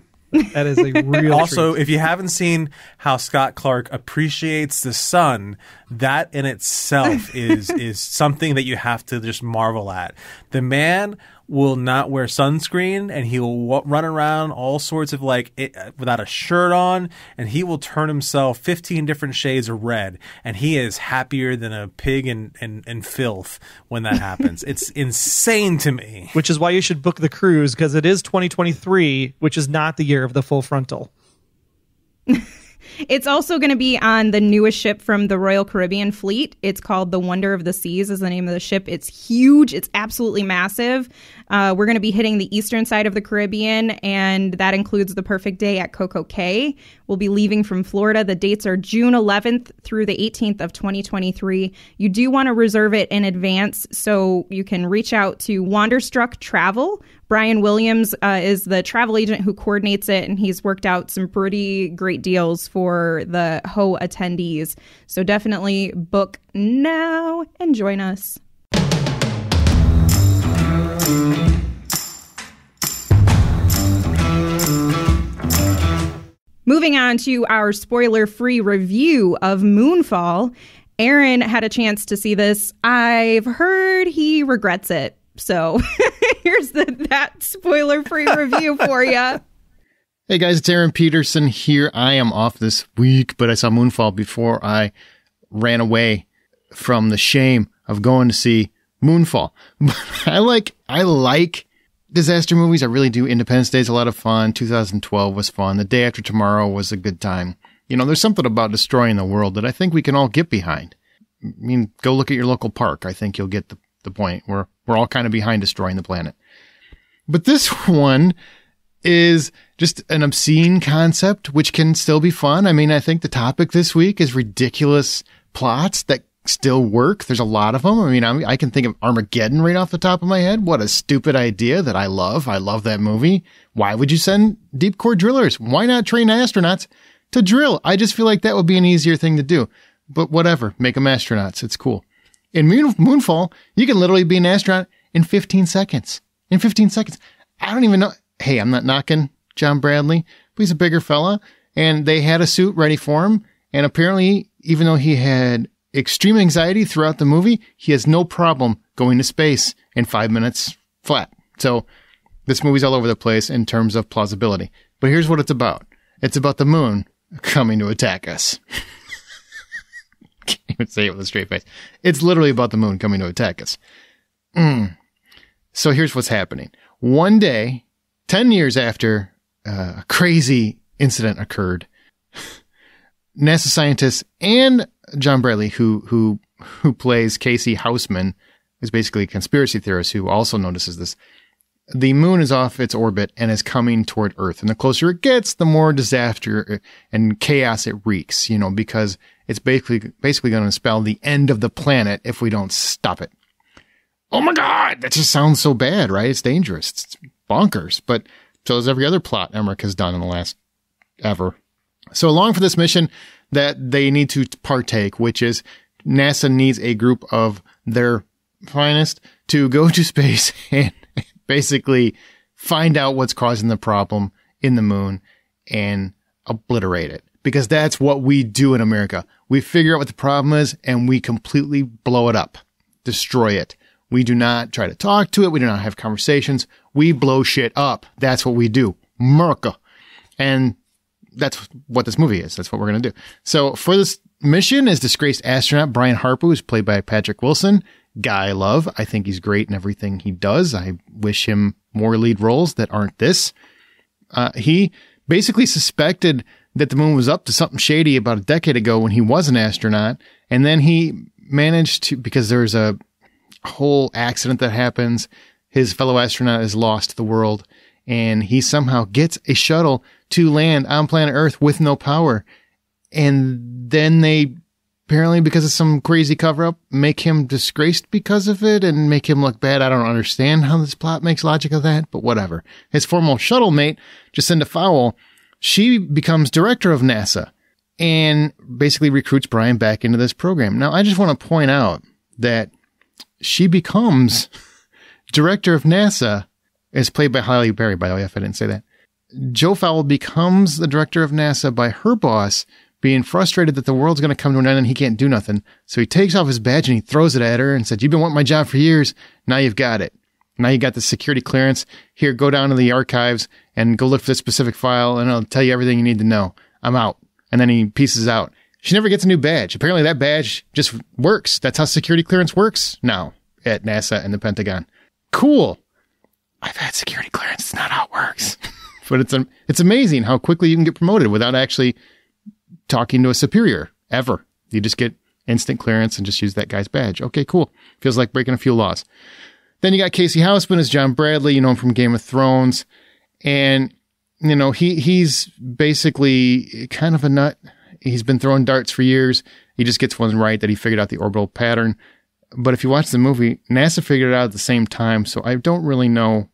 That is a real Also, treat. if you haven't seen how Scott Clark appreciates the sun, that in itself is something that you have to just marvel at. The man will not wear sunscreen, and he will run around all sorts of without a shirt on, and he will turn himself 15 different shades of red, and he is happier than a pig in filth when that happens. It's insane to me. Which is why you should book the cruise, because it is 2023, which is not the year of the full frontal. It's also going to be on the newest ship from the Royal Caribbean Fleet. It's called the Wonder of the Seas is the name of the ship. It's huge. It's absolutely massive. We're going to be hitting the eastern side of the Caribbean, and that includes the perfect day at Coco Cay. We'll be leaving from Florida. The dates are June 11th through the 18th of 2023. You do want to reserve it in advance, so you can reach out to Wanderstruck Travel. Brian Williams is the travel agent who coordinates it, and he's worked out some pretty great deals for the HO attendees. So definitely book now and join us. Moving on to our spoiler-free review of Moonfall. Aaron had a chance to see this. I've heard he regrets it. So here's that spoiler-free review for you. Hey guys, it's Aaron Peterson here. I am off this week, but I saw Moonfall before I ran away from the shame of going to see Moonfall. I like disaster movies. I really do. Independence Day is a lot of fun. 2012 was fun. The Day After Tomorrow was a good time. You know, there's something about destroying the world that I think we can all get behind. I mean, go look at your local park. I think you'll get the point. We're all kind of behind destroying the planet. But this one is just an obscene concept, which can still be fun. I mean, I think the topic this week is ridiculous plots that still work. There's a lot of them. I mean, I can think of Armageddon right off the top of my head. What a stupid idea that I love. I love that movie. Why would you send deep core drillers? Why not train astronauts to drill? I just feel like that would be an easier thing to do. But whatever, make them astronauts. It's cool. In Moonfall, you can literally be an astronaut in 15 seconds. In 15 seconds. I don't even know. Hey, I'm not knocking John Bradley, but he's a bigger fella. And they had a suit ready for him. And apparently, even though he had extreme anxiety throughout the movie, he has no problem going to space in 5 minutes flat. So this movie's all over the place in terms of plausibility. But here's what it's about. It's about the moon coming to attack us. Can't even say it with a straight face. It's literally about the moon coming to attack us. So here's what's happening. One day, 10 years after a crazy incident occurred, NASA scientists and John Bradley, who plays Casey Houseman, is basically a conspiracy theorist who also notices this. The moon is off its orbit and is coming toward Earth. And the closer it gets, the more disaster and chaos it wreaks, you know, because it's basically going to spell the end of the planet if we don't stop it. Oh my God, that just sounds so bad, right? It's dangerous. It's bonkers. But so is every other plot Emmerich has done in the last ever. So along for this mission that they need to partake, which is NASA needs a group of their finest to go to space and basically find out what's causing the problem in the moon and obliterate it. Because that's what we do in America. We figure out what the problem is and we completely blow it up, destroy it. We do not try to talk to it. We do not have conversations. We blow shit up. That's what we do. America. And that's what this movie is. That's what we're going to do. So for this mission is disgraced astronaut Brian Harper, who's played by Patrick Wilson. Guy I love. I think he's great in everything he does. I wish him more lead roles that aren't this. He basically suspected that the moon was up to something shady about a decade ago when he was an astronaut. And then he managed to, because there's a whole accident that happens, his fellow astronaut is lost to the world, and he somehow gets a shuttle to land on planet Earth with no power. And then they apparently, because of some crazy cover-up, make him disgraced because of it and make him look bad. I don't understand how this plot makes logic of that, but whatever. His former shuttle mate, Jacinda Fowle, she becomes director of NASA and basically recruits Brian back into this program. Now, I just want to point out that she becomes director of NASA, is played by Halle Berry, by the way, if I didn't say that. Joe Fowle becomes the director of NASA by her boss being frustrated that the world's going to come to an end and he can't do nothing. So he takes off his badge and he throws it at her and said, "You've been wanting my job for years. Now you've got it." Now you got the security clearance. Here, go down to the archives and go look for this specific file, and it'll tell you everything you need to know. I'm out. And then he pieces out. She never gets a new badge. Apparently that badge just works. That's how security clearance works now at NASA and the Pentagon. Cool. I've had security clearance. It's not how it works. But it's amazing how quickly you can get promoted without actually talking to a superior, ever. You just get instant clearance and just use that guy's badge. Okay, cool. Feels like breaking a few laws. Then you got Casey Houseman as John Bradley, you know him from Game of Thrones. And, you know, he's basically kind of a nut. He's been throwing darts for years. He just gets one right that he figured out the orbital pattern. But if you watch the movie, NASA figured it out at the same time. So I don't really know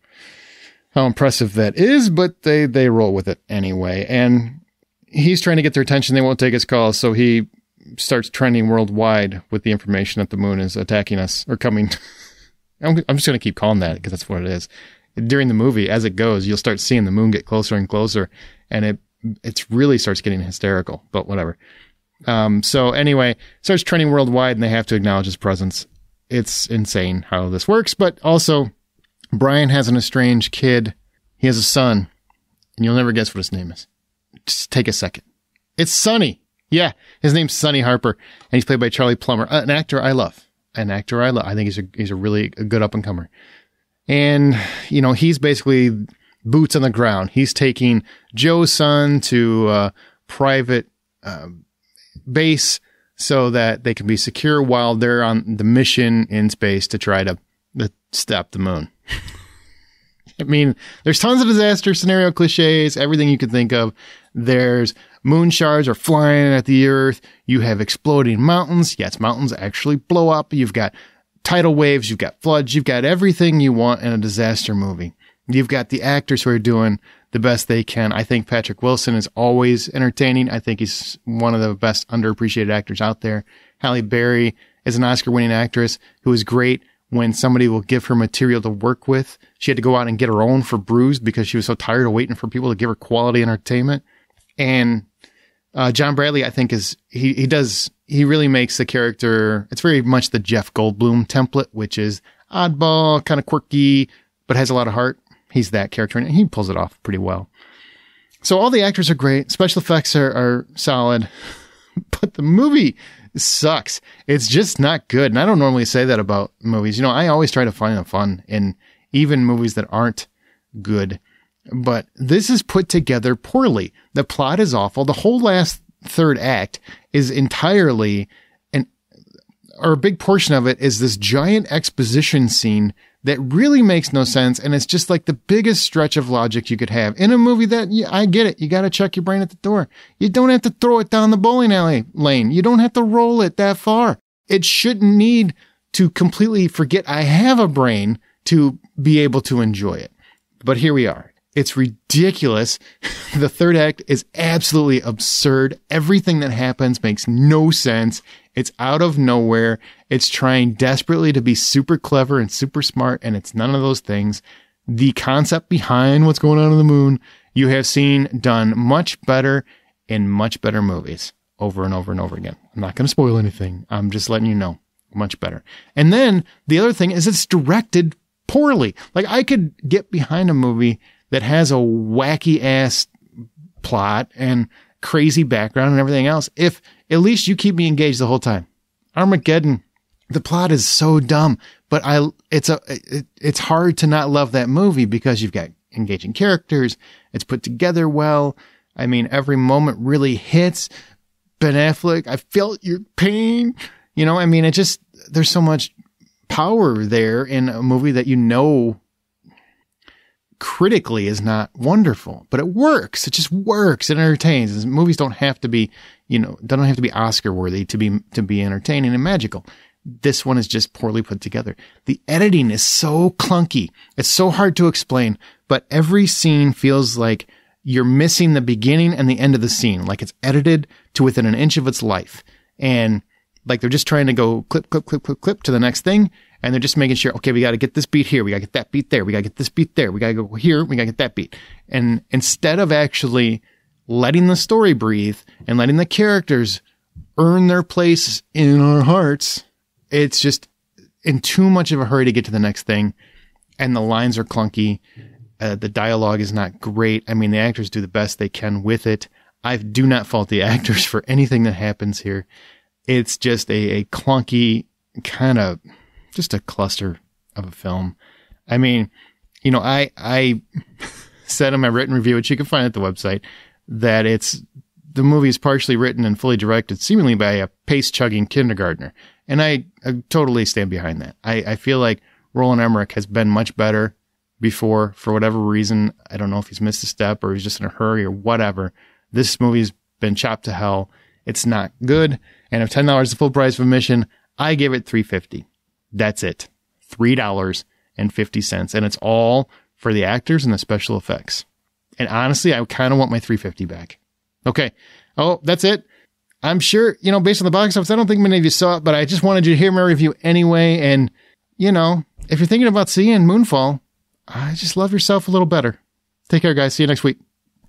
how impressive that is, but they roll with it anyway. And he's trying to get their attention. They won't take his calls. So he starts trending worldwide with the information that the moon is attacking us or coming. I'm just going to keep calling that because that's what it is. During the movie, as it goes, you'll start seeing the moon get closer and closer, and it really starts getting hysterical, but whatever. So anyway, starts trending worldwide, and they have to acknowledge his presence. It's insane how this works, but also, Brian has an estranged kid. He has a son, and you'll never guess what his name is. Just take a second. It's Sonny. Yeah, his name's Sonny Harper, and he's played by Charlie Plummer, an actor I love. I think he's a really good up-and-comer. And, you know, he's basically boots on the ground. He's taking Joe's son to private base so that they can be secure while they're on the mission in space to try to stop the moon. I mean, there's tons of disaster scenario cliches, everything you could think of. There's moon shards are flying at the earth. You have exploding mountains. Yes, mountains actually blow up. You've got tidal waves. You've got floods. You've got everything you want in a disaster movie. You've got the actors who are doing the best they can. I think Patrick Wilson is always entertaining. I think he's one of the best underappreciated actors out there. Halle Berry is an Oscar-winning actress who is great when somebody will give her material to work with. She had to go out and get her own for Bruised because she was so tired of waiting for people to give her quality entertainment. And John Bradley, I think, he really makes the character, it's very much the Jeff Goldblum template, which is oddball, kind of quirky, but has a lot of heart. He's that character, and he pulls it off pretty well. So all the actors are great. Special effects are solid, but the movie sucks. It's just not good. And I don't normally say that about movies. You know, I always try to find the fun in even movies that aren't good. But this is put together poorly. The plot is awful. The whole last third act is entirely, or a big portion of it is this giant exposition scene that really makes no sense. And it's just like the biggest stretch of logic you could have in a movie that, yeah, I get it. You got to check your brain at the door. You don't have to throw it down the bowling alley lane. You don't have to roll it that far. It shouldn't need to completely forget I have a brain to be able to enjoy it. But here we are. It's ridiculous. The third act is absolutely absurd. Everything that happens makes no sense. It's out of nowhere. It's trying desperately to be super clever and super smart, and it's none of those things. The concept behind what's going on the moon, you have seen done much better in much better movies over and over and over again. I'm not going to spoil anything. I'm just letting you know. Much better. And then the other thing is it's directed poorly. Like, I could get behind a movie that has a wacky ass plot and crazy background and everything else if at least you keep me engaged the whole time. Armageddon, the plot is so dumb, but it's hard to not love that movie because you've got engaging characters. It's put together well. I mean, every moment really hits. Ben Affleck, I felt your pain. You know, I mean, there's so much power there in a movie that, you know, critically is not wonderful, but it works. It just works. It entertains. Movies don't have to be, you know, they don't have to be Oscar worthy to be entertaining and magical. This one is just poorly put together. The editing is so clunky. It's so hard to explain, but every scene feels like you're missing the beginning and the end of the scene. Like it's edited to within an inch of its life. And like they're just trying to go clip, clip, clip, clip, clip to the next thing. And they're just making sure, okay, we got to get this beat here. We got to get that beat there. We got to get this beat there. We got to go here. We got to get that beat. And instead of actually letting the story breathe and letting the characters earn their place in our hearts, it's just in too much of a hurry to get to the next thing. and the lines are clunky. The dialogue is not great. I mean, the actors do the best they can with it. I do not fault the actors for anything that happens here. It's just a clunky kind of just a cluster of a film. I mean, you know, I said in my written review, which you can find at the website, that the movie is partially written and fully directed seemingly by a pace-chugging kindergartner. And I totally stand behind that. I feel like Roland Emmerich has been much better before, for whatever reason. I don't know if he's missed a step or he's just in a hurry or whatever. This movie's been chopped to hell. It's not good. And if $10 is the full price of admission, I give it $3.50. That's it. $3.50. And it's all for the actors and the special effects. And honestly, I kind of want my $3.50 back. Okay. Oh, that's it. I'm sure, you know, based on the box office, I don't think many of you saw it, but I just wanted you to hear my review anyway. And, you know, if you're thinking about seeing Moonfall, just love yourself a little better. Take care, guys. See you next week.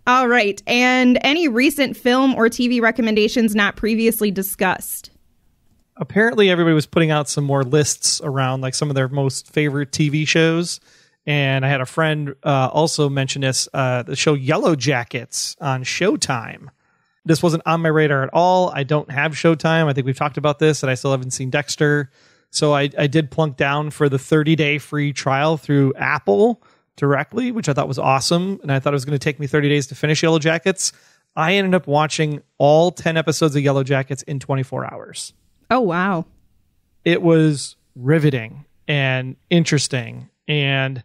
All right. And any recent film or TV recommendations not previously discussed? Apparently, everybody was putting out some more lists around like some of their most favorite TV shows. And I had a friend also mention this, the show Yellow Jackets on Showtime. This wasn't on my radar at all. I don't have Showtime. I think we've talked about this, and I still haven't seen Dexter. So I did plunk down for the 30-day free trial through Apple directly, which I thought was awesome. And I thought it was going to take me 30 days to finish Yellow Jackets. I ended up watching all 10 episodes of Yellow Jackets in 24 hours. Oh, wow. It was riveting and interesting. And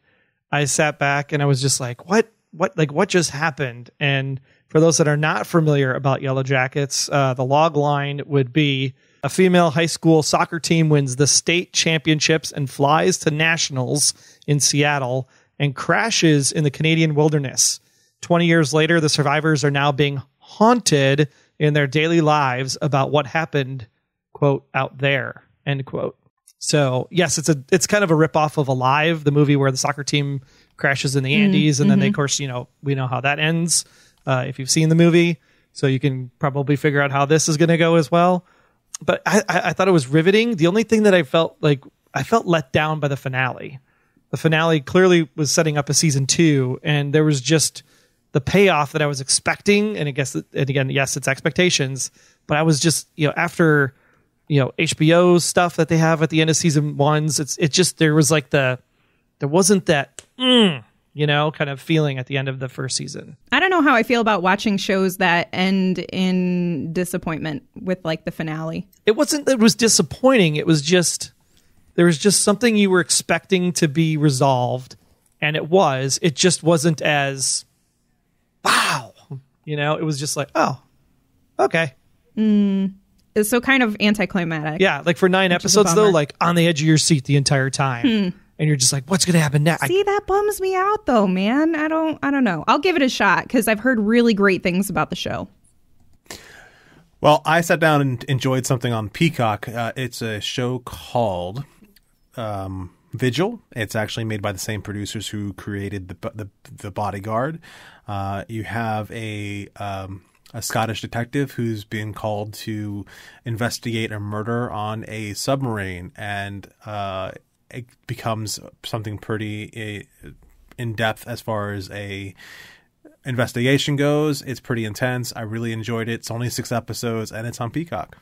I sat back and I was just like, what just happened? And for those that are not familiar about Yellow Jackets, the log line would be a female high school soccer team wins the state championships and flies to nationals in Seattle and crashes in the Canadian wilderness. 20 years later, the survivors are now being haunted in their daily lives about what happened, quote, out there, end quote. So yes, it's kind of a ripoff of Alive, the movie where the soccer team crashes in the Andes. And then they, of course, you know, we know how that ends if you've seen the movie. So you can probably figure out how this is going to go as well. But I thought it was riveting. The only thing that I felt let down by the finale. The finale clearly was setting up a season 2, and there was just the payoff that I was expecting. And I guess, and again, yes, it's expectations, but I was just, you know, after, you know, HBO stuff that they have at the end of season 1s, it's just, there wasn't that, you know, kind of feeling at the end of the first season. I don't know how I feel about watching shows that end in disappointment with like the finale. It was disappointing. It was just, there was just something you were expecting to be resolved, and it just wasn't as, wow, you know, it was just like, oh, okay. It's so kind of anticlimactic. Yeah. Like for 9 episodes though, like on the edge of your seat the entire time. And you're just like, what's going to happen next? See, that bums me out though, man. I don't know. I'll give it a shot because I've heard really great things about the show. Well, I sat down and enjoyed something on Peacock. It's a show called Vigil. It's actually made by the same producers who created the Bodyguard. You have a Scottish detective who's been called to investigate a murder on a submarine, and it becomes something pretty in depth as far as a investigation goes. It's pretty intense. I really enjoyed it. It's only 6 episodes, and it's on Peacock.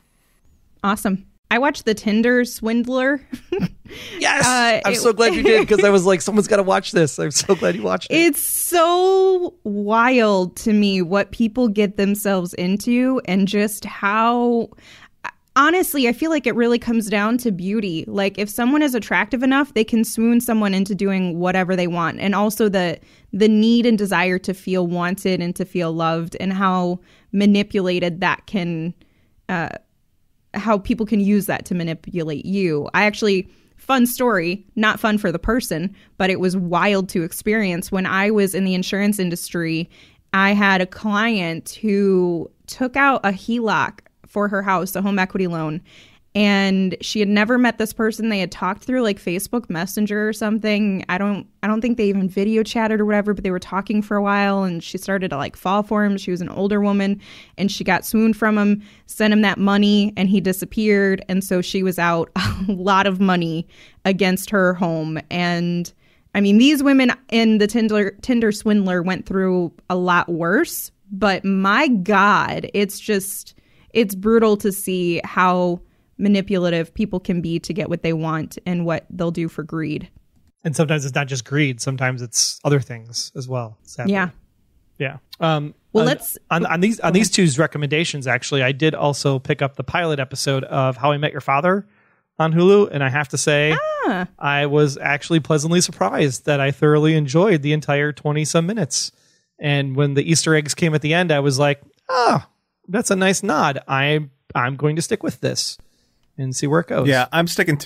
Awesome. I watched The Tinder Swindler. Yes! I'm so glad you did, because I was like, someone's got to watch this. I'm so glad you watched it. It's so wild to me what people get themselves into, and just how... Honestly, I feel like it really comes down to beauty. Like if someone is attractive enough, they can swoon someone into doing whatever they want. And also the need and desire to feel wanted and to feel loved, and how manipulated that can, how people can use that to manipulate you. I actually, fun story, not fun for the person, but it was wild to experience. When I was in the insurance industry, I had a client who took out a HELOC for her house, a home equity loan, and she had never met this person. They had talked through like Facebook Messenger or something. I don't think they even video chatted or whatever, but they were talking for a while, and she started to like fall for him. She was an older woman, and she got swooned from him, sent him that money, and he disappeared. And so she was out a lot of money against her home, and I mean, these women in the Tinder Swindler went through a lot worse, but my God, it's brutal to see how manipulative people can be to get what they want and what they'll do for greed. And sometimes it's not just greed. Sometimes it's other things as well. Sadly. Yeah. Yeah. Well, let's on these two's recommendations. Actually, I did also pick up the pilot episode of How I Met Your Father on Hulu, and I have to say, I was actually pleasantly surprised that I thoroughly enjoyed the entire 20-some minutes. And when the Easter eggs came at the end, I was like, that's a nice nod. I'm going to stick with this and see where it goes. Yeah, I'm sticking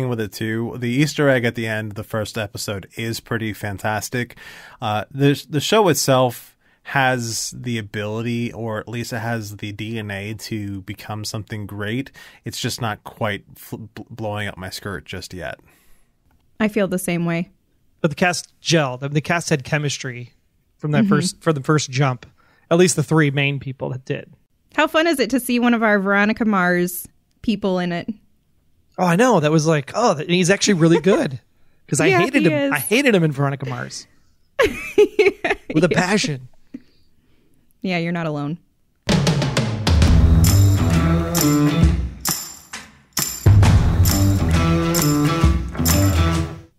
with it too. The Easter egg at the end of the first episode is pretty fantastic. The show itself has the ability, or at least it has the DNA to become something great. It's just not quite blowing up my skirt just yet. I feel the same way. But the cast gelled. I mean, the cast had chemistry from that first jump. At least the three main people that did. How fun is it to see one of our Veronica Mars people in it? Oh, I know. That was like, he's actually really good. Because I hated him. I hated him in Veronica Mars. With a passion. Yeah, you're not alone.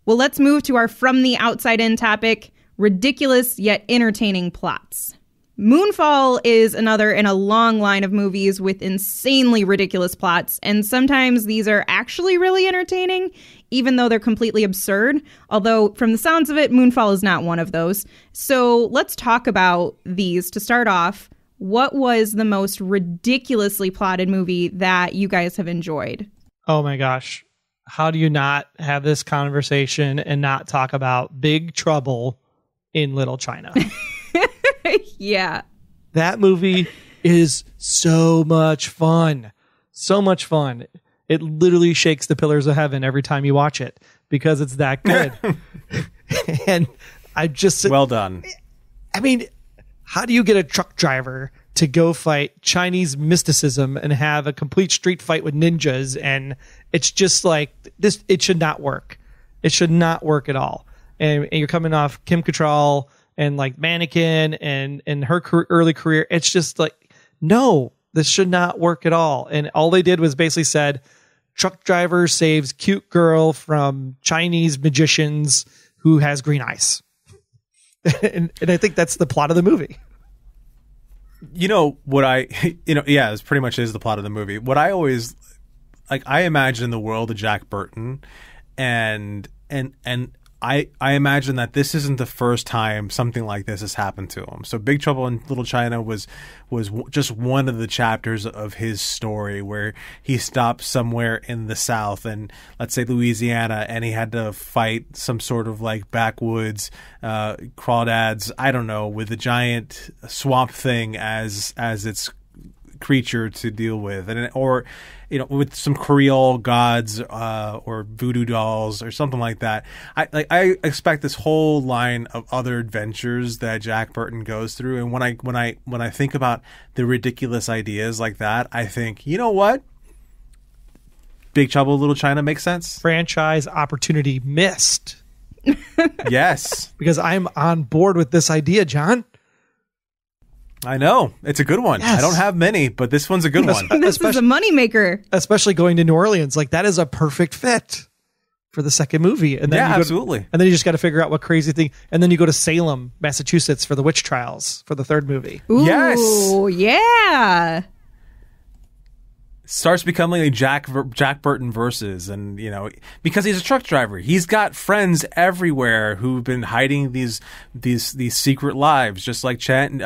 Well, let's move to our From the Outside In topic, ridiculous yet entertaining plots. Moonfall is another in a long line of movies with insanely ridiculous plots, and sometimes these are actually really entertaining, even though they're completely absurd. Although, from the sounds of it, Moonfall is not one of those. So let's talk about these. To start off, what was the most ridiculously plotted movie that you guys have enjoyed? Oh my gosh. How do you not have this conversation and not talk about Big Trouble in Little China? Yeah. That movie is so much fun. So much fun. It literally shakes the pillars of heaven every time you watch it because it's that good. And I just... Well done. I mean, how do you get a truck driver to go fight Chinese mysticism and have a complete street fight with ninjas? And it's just like this. It should not work. It should not work at all. And you're coming off Kim Cattrall and like Mannequin and her early career. It's just like, no, this should not work at all. And all they did was basically said, truck driver saves cute girl from Chinese magicians who has green eyes. and I think that's the plot of the movie. You know what yeah, it pretty much is the plot of the movie. What I always like, I imagine the world of Jack Burton, and I imagine that this isn't the first time something like this has happened to him. So Big Trouble in Little China was just one of the chapters of his story where he stopped somewhere in the South, and let's say Louisiana, and he had to fight some sort of like backwoods crawdads, I don't know, with a giant swamp thing as its creature to deal with, and or with some Creole gods or voodoo dolls or something like that. I expect this whole line of other adventures that Jack Burton goes through, and when I think about the ridiculous ideas like that, I think, you know what? Big Trouble in Little China makes sense. Franchise opportunity missed. Yes, because I'm on board with this idea, John. I know. It's a good one. Yes. I don't have many, but this one's a good one. This is a moneymaker. Especially going to New Orleans. Like, that is a perfect fit for the second movie. And then absolutely. And then you just got to figure out what crazy thing. And then you go to Salem, Massachusetts for the witch trials for the third movie. Ooh, yes. Yeah. Starts becoming a Jack Burton versus, and because he's a truck driver, he's got friends everywhere who've been hiding these secret lives, just like Chang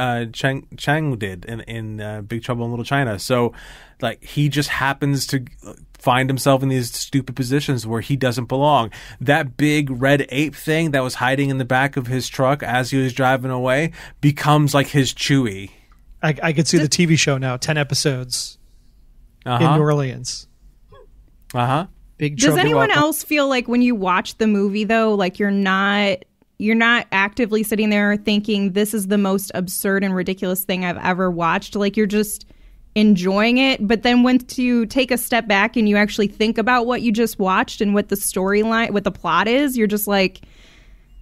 did in Big Trouble in Little China. So, like, he just happens to find himself in these stupid positions where he doesn't belong. That big red ape thing that was hiding in the back of his truck as he was driving away becomes like his Chewie. I could see the TV show now, 10 episodes. In New Orleans. Big trouble. Does anyone else feel like when you watch the movie, though, like you're not actively sitting there thinking this is the most absurd and ridiculous thing I've ever watched? Like, you're just enjoying it. But then once you take a step back and you actually think about what you just watched and what the storyline, what the plot is, you're just like,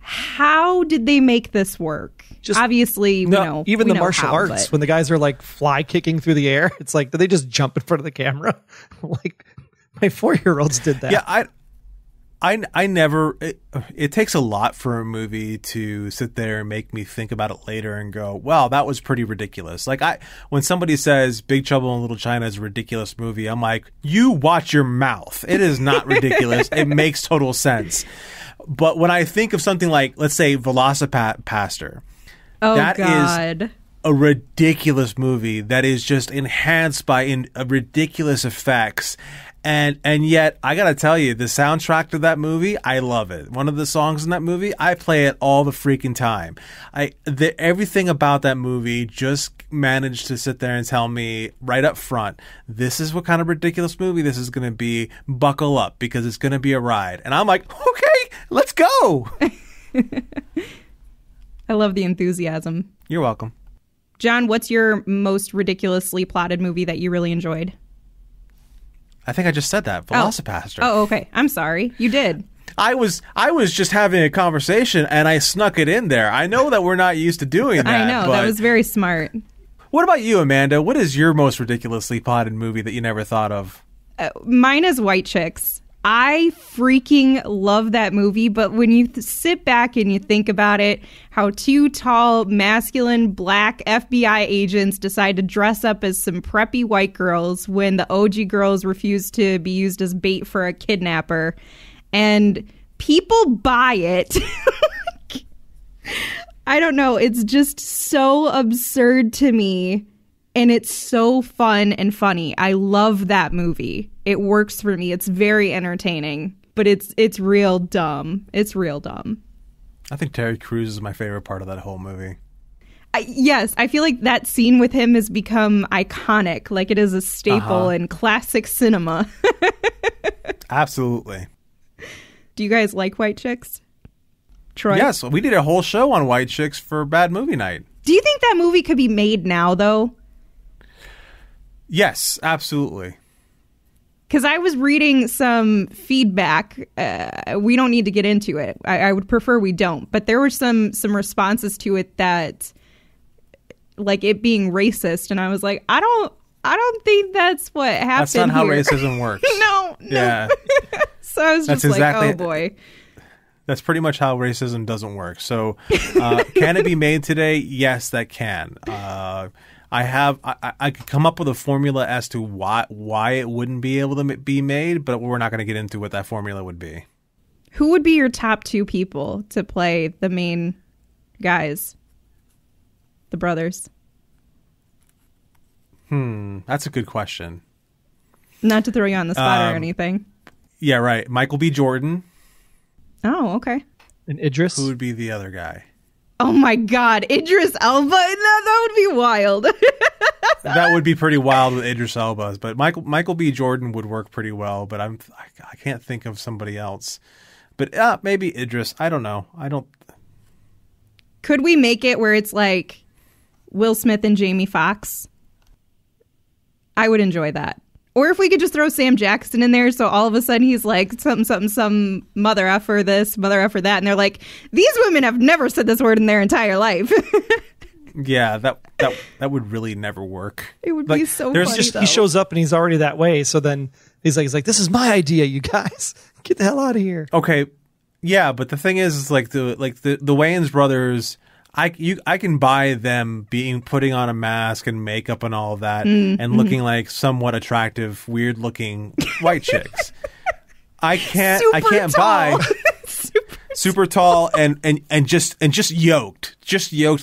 how did they make this work? Obviously, even we the know martial how, arts, when the guys are like fly kicking through the air, it's like, do they just jump in front of the camera? Like my 4-year-olds did that. Yeah, I never. It takes a lot for a movie to sit there and make me think about it later and go, "Wow, that was pretty ridiculous." Like when somebody says "Big Trouble in Little China" is a ridiculous movie, I'm like, "You watch your mouth. It is not ridiculous. It makes total sense." But when I think of something like, let's say, Velocipaster, that is a ridiculous movie that is just enhanced by ridiculous effects. And yet, I gotta tell you, the soundtrack to that movie, I love it. One of the songs in that movie, I play it all the freaking time. Everything about that movie just managed to sit there and tell me right up front, this is what kind of ridiculous movie this is gonna be. Buckle up, because it's gonna be a ride. And I'm like, okay, let's go. I love the enthusiasm. You're welcome. John, what's your most ridiculously plotted movie that you really enjoyed? I think I just said that. Velocipaster. Oh, okay. I'm sorry. You did. I was just having a conversation and I snuck it in there. I know that we're not used to doing that. I know. But that was very smart. What about you, Amanda? What is your most ridiculously plotted movie that you never thought of? Mine is White Chicks. I freaking love that movie, but when you sit back and you think about it, how two tall, masculine, black FBI agents decide to dress up as some preppy white girls when the OG girls refuse to be used as bait for a kidnapper, and people buy it. I don't know. It's just so absurd to me, and it's so fun and funny. I love that movie. It works for me. It's very entertaining, but it's real dumb. It's real dumb. I think Terry Crews is my favorite part of that whole movie. Yes, I feel like that scene with him has become iconic. Like it is a staple in classic cinema. Absolutely. Do you guys like White Chicks? Troy? Yes, we did a whole show on White Chicks for Bad Movie Night. Do you think that movie could be made now, though? Yes, absolutely. Because I was reading some feedback. We don't need to get into it. I would prefer we don't. But there were some responses to it that, like it being racist, and I was like, I don't think that's what happened. That's not how here. racism works. No. Yeah. So I was just like, oh boy. That's pretty much how racism doesn't work. So, can it be made today? Yes, that can. I could come up with a formula as to why it wouldn't be able to be made, but we're not going to get into what that formula would be. Who would be your top two people to play the main guys? The brothers. That's a good question. Not to throw you on the spot or anything. Yeah, right. Michael B. Jordan. Oh, okay. And Idris? Who would be the other guy? Oh my God, Idris Elba? No, that would be wild. That would be pretty wild with Idris Elba, but Michael B. Jordan would work pretty well. But I can't think of somebody else. But maybe Idris. I don't know. Could we make it where it's like Will Smith and Jamie Foxx? I would enjoy that. Or if we could just throw Sam Jackson in there, so all of a sudden he's like some mother effer this, mother effer that, and they're like, these women have never said this word in their entire life. Yeah, that would really never work. It would be so funny. He shows up and he's already that way, so then he's like, this is my idea, you guys. Get the hell out of here. Okay, yeah, but the thing is like the Wayans brothers. I can buy them putting on a mask and makeup and all of that and looking like somewhat attractive, weird looking white chicks. I can't buy super tall and just yoked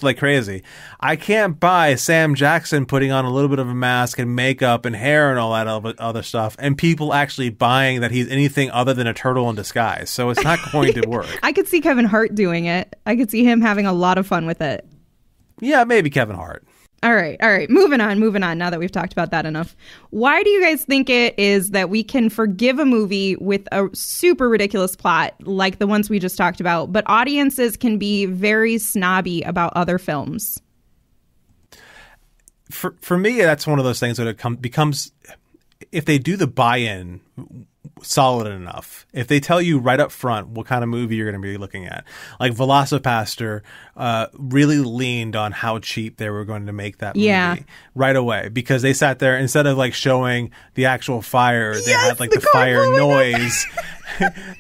like crazy. I can't buy Sam Jackson putting on a little bit of a mask and makeup and hair and all that other stuff, and people actually buying that he's anything other than a turtle in disguise. So it's not going to work. I could see Kevin Hart doing it. I could see him having a lot of fun with it. Yeah, maybe Kevin Hart. All right. Moving on. Now that we've talked about that enough. Why do you guys think it is that we can forgive a movie with a super ridiculous plot like the ones we just talked about, but audiences can be very snobby about other films? For me, that's one of those things that becomes if they do the buy-in solid enough, if they tell you right up front what kind of movie you're going to be looking at, like Velocipaster really leaned on how cheap they were going to make that movie right away, because they sat there, instead of like showing the actual fire, they had like the fire noise.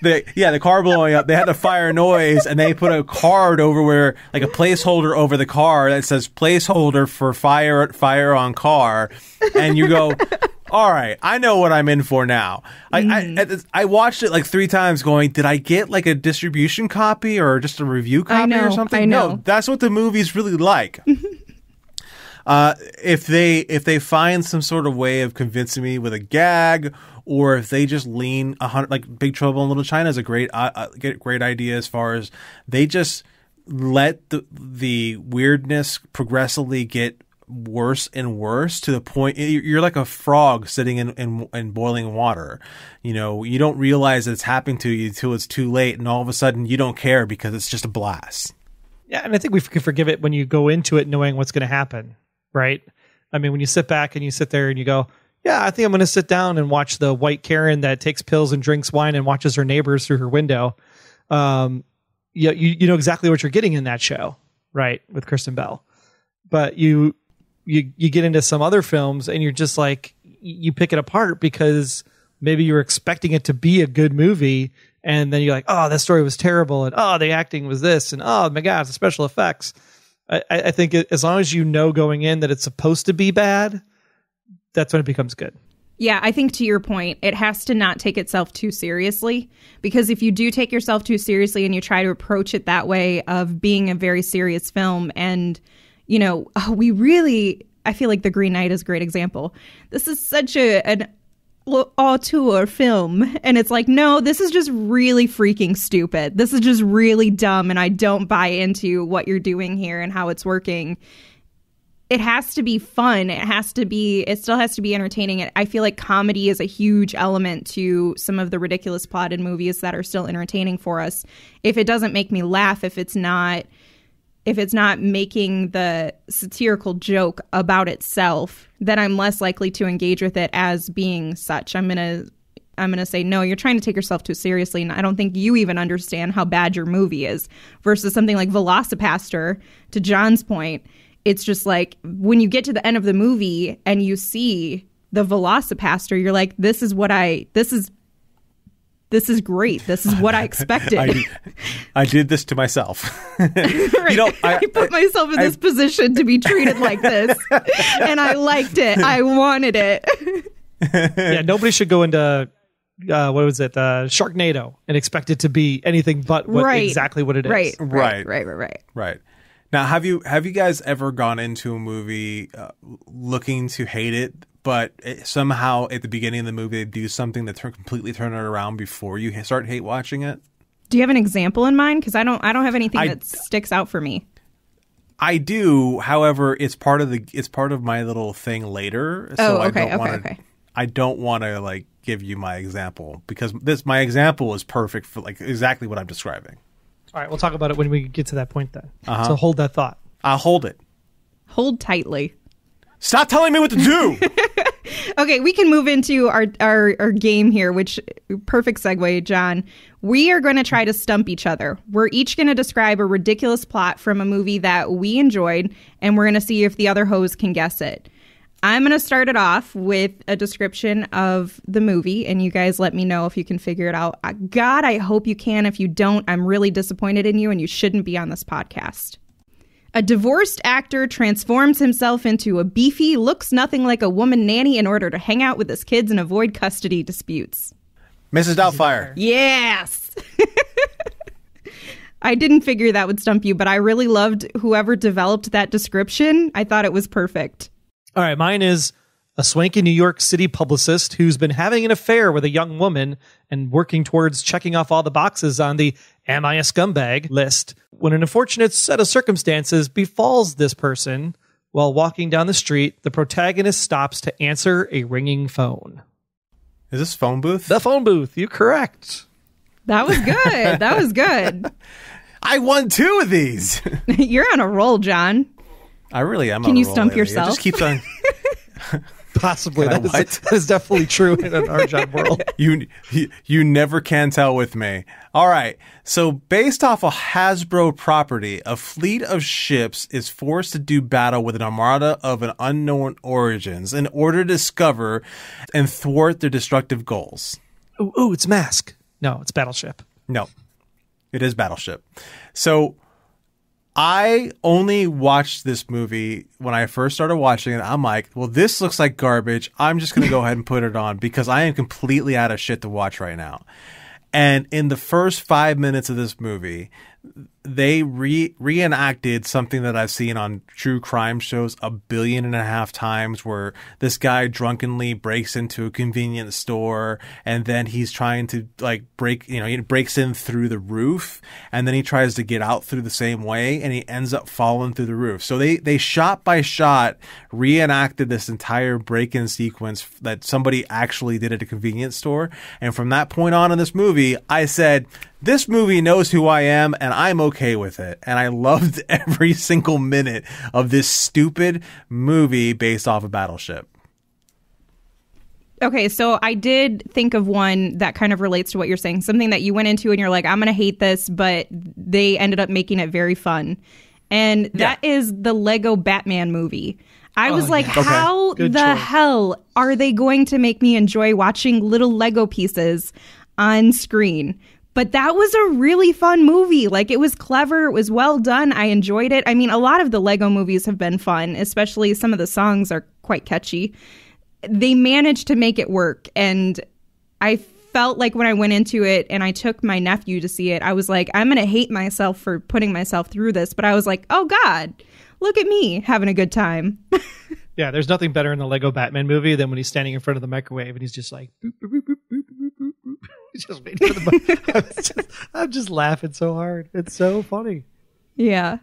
The car blowing up, they had the fire noise, and they put a card over where, like a placeholder over the car that says placeholder for fire on car, and you go, all right, I know what I'm in for now. I watched it like 3 times going, did I get like a distribution copy or just a review copy or something? I know. No, that's what the movie's really like. If they find some sort of way of convincing me with a gag, or if they just lean 100, like Big Trouble in Little China is a great idea, as far as they just let the weirdness progressively get worse and worse, to the point you're like a frog sitting in boiling water. You know, you don't realize that it's happening to you until it's too late, and all of a sudden you don't care because it's just a blast. Yeah, and I think we can forgive it when you go into it knowing what's going to happen, right? I mean, when you sit back and you sit there and you go, yeah, I think I'm going to sit down and watch the white Karen that takes pills and drinks wine and watches her neighbors through her window. You know exactly what you're getting in that show, right, with Kristen Bell. But you get into some other films and you're just like, you pick it apart because maybe you're expecting it to be a good movie, and then you're like, oh, that story was terrible, and oh, the acting was this, and oh my God, the special effects. I think as long as you know going in that it's supposed to be bad, that's when it becomes good. Yeah, I think to your point, it has to not take itself too seriously, because if you do take yourself too seriously and you try to approach it that way of being a very serious film, and you know, I feel like The Green Knight is a great example. This is such an auteur film, and it's like, no, this is just really freaking stupid. This is just really dumb, and I don't buy into what you're doing here and how it's working. It has to be fun. It still has to be entertaining. I feel like comedy is a huge element to some of the ridiculous plotted movies that are still entertaining for us. If it doesn't make me laugh, if it's not making the satirical joke about itself, then I'm less likely to engage with it as being such. I'm gonna say, no, you're trying to take yourself too seriously, and I don't think you even understand how bad your movie is. Versus something like Velocipaster, to John's point, it's just like when you get to the end of the movie and you see the Velocipaster, you're like, this is great. This is what I expected. I did this to myself. Right. You know, I put myself in this position to be treated like this, and I liked it. I wanted it. Yeah, nobody should go into Sharknado and expect it to be anything but exactly what it is. Right. Now, have you guys ever gone into a movie looking to hate it, but somehow at the beginning of the movie they do something that completely turn it around before you start hate watching it? Do you have an example in mind? Because I don't have anything that sticks out for me. I do, however, it's part of my little thing later. So okay. I don't want to like give you my example, because my example is perfect for like exactly what I'm describing. All right, we'll talk about it when we get to that point then. So hold that thought. I'll hold it. Hold tightly. Stop telling me what to do. Okay, we can move into our game here, which perfect segue, John. We are going to try to stump each other. We're each going to describe a ridiculous plot from a movie that we enjoyed, and we're going to see if the other hoes can guess it. I'm going to start it off with a description of the movie, and you guys let me know if you can figure it out. God, I hope you can. If you don't, I'm really disappointed in you, and you shouldn't be on this podcast. A divorced actor transforms himself into a beefy, looks nothing like a woman nanny in order to hang out with his kids and avoid custody disputes. Mrs. Doubtfire. Yes! I didn't figure that would stump you, but I really loved whoever developed that description. I thought it was perfect. All right, mine is a swanky New York City publicist who's been having an affair with a young woman and working towards checking off all the boxes on the "Am I a Scumbag?" list, when an unfortunate set of circumstances befalls this person. While walking down the street, the protagonist stops to answer a ringing phone. Is this Phone Booth? The Phone Booth. You're correct. That was good. That was good. I won 2 of these. You're on a roll, John. I really am. Can on you a roll stump lately. yourself? It just keeps on. Possibly. That is definitely true in an Arjan world. You never can tell with me. All right. So based off a Hasbro property, a fleet of ships is forced to do battle with an armada of an unknown origins in order to discover and thwart their destructive goals. Ooh, it's Mask. No, it's Battleship. No, it is Battleship. So I only watched this movie when I first started watching it. I'm like, well, this looks like garbage. I'm just going to go ahead and put it on because I am completely out of shit to watch right now. And in the first 5 minutes of this movie, they reenacted something that I've seen on true crime shows 1.5 billion times, where this guy drunkenly breaks into a convenience store and then he's trying to he breaks in through the roof and then he tries to get out through the same way and he ends up falling through the roof. So they shot by shot reenacted this entire break-in sequence that somebody actually did at a convenience store. And from that point on in this movie, I said, this movie knows who I am, and I'm okay with it. And I loved every single minute of this stupid movie based off of Battleship. Okay, so I did think of one that kind of relates to what you're saying. Something that you went into and you're like, I'm going to hate this, but they ended up making it very fun. And that is the Lego Batman movie. I was like, how the hell are they going to make me enjoy watching little Lego pieces on screen? But that was a really fun movie. Like, it was clever. It was well done. I enjoyed it. I mean, a lot of the Lego movies have been fun, especially some of the songs are quite catchy. They managed to make it work. And I felt like when I went into it and I took my nephew to see it, I was like, I'm going to hate myself for putting myself through this. But I was like, oh, God, look at me having a good time. Yeah, there's nothing better in the Lego Batman movie than when he's standing in front of the microwave and he's just like, boop, boop, boop, boop, boop, boop, boop, boop. Just waiting for the I'm just laughing so hard. It's so funny. Yeah.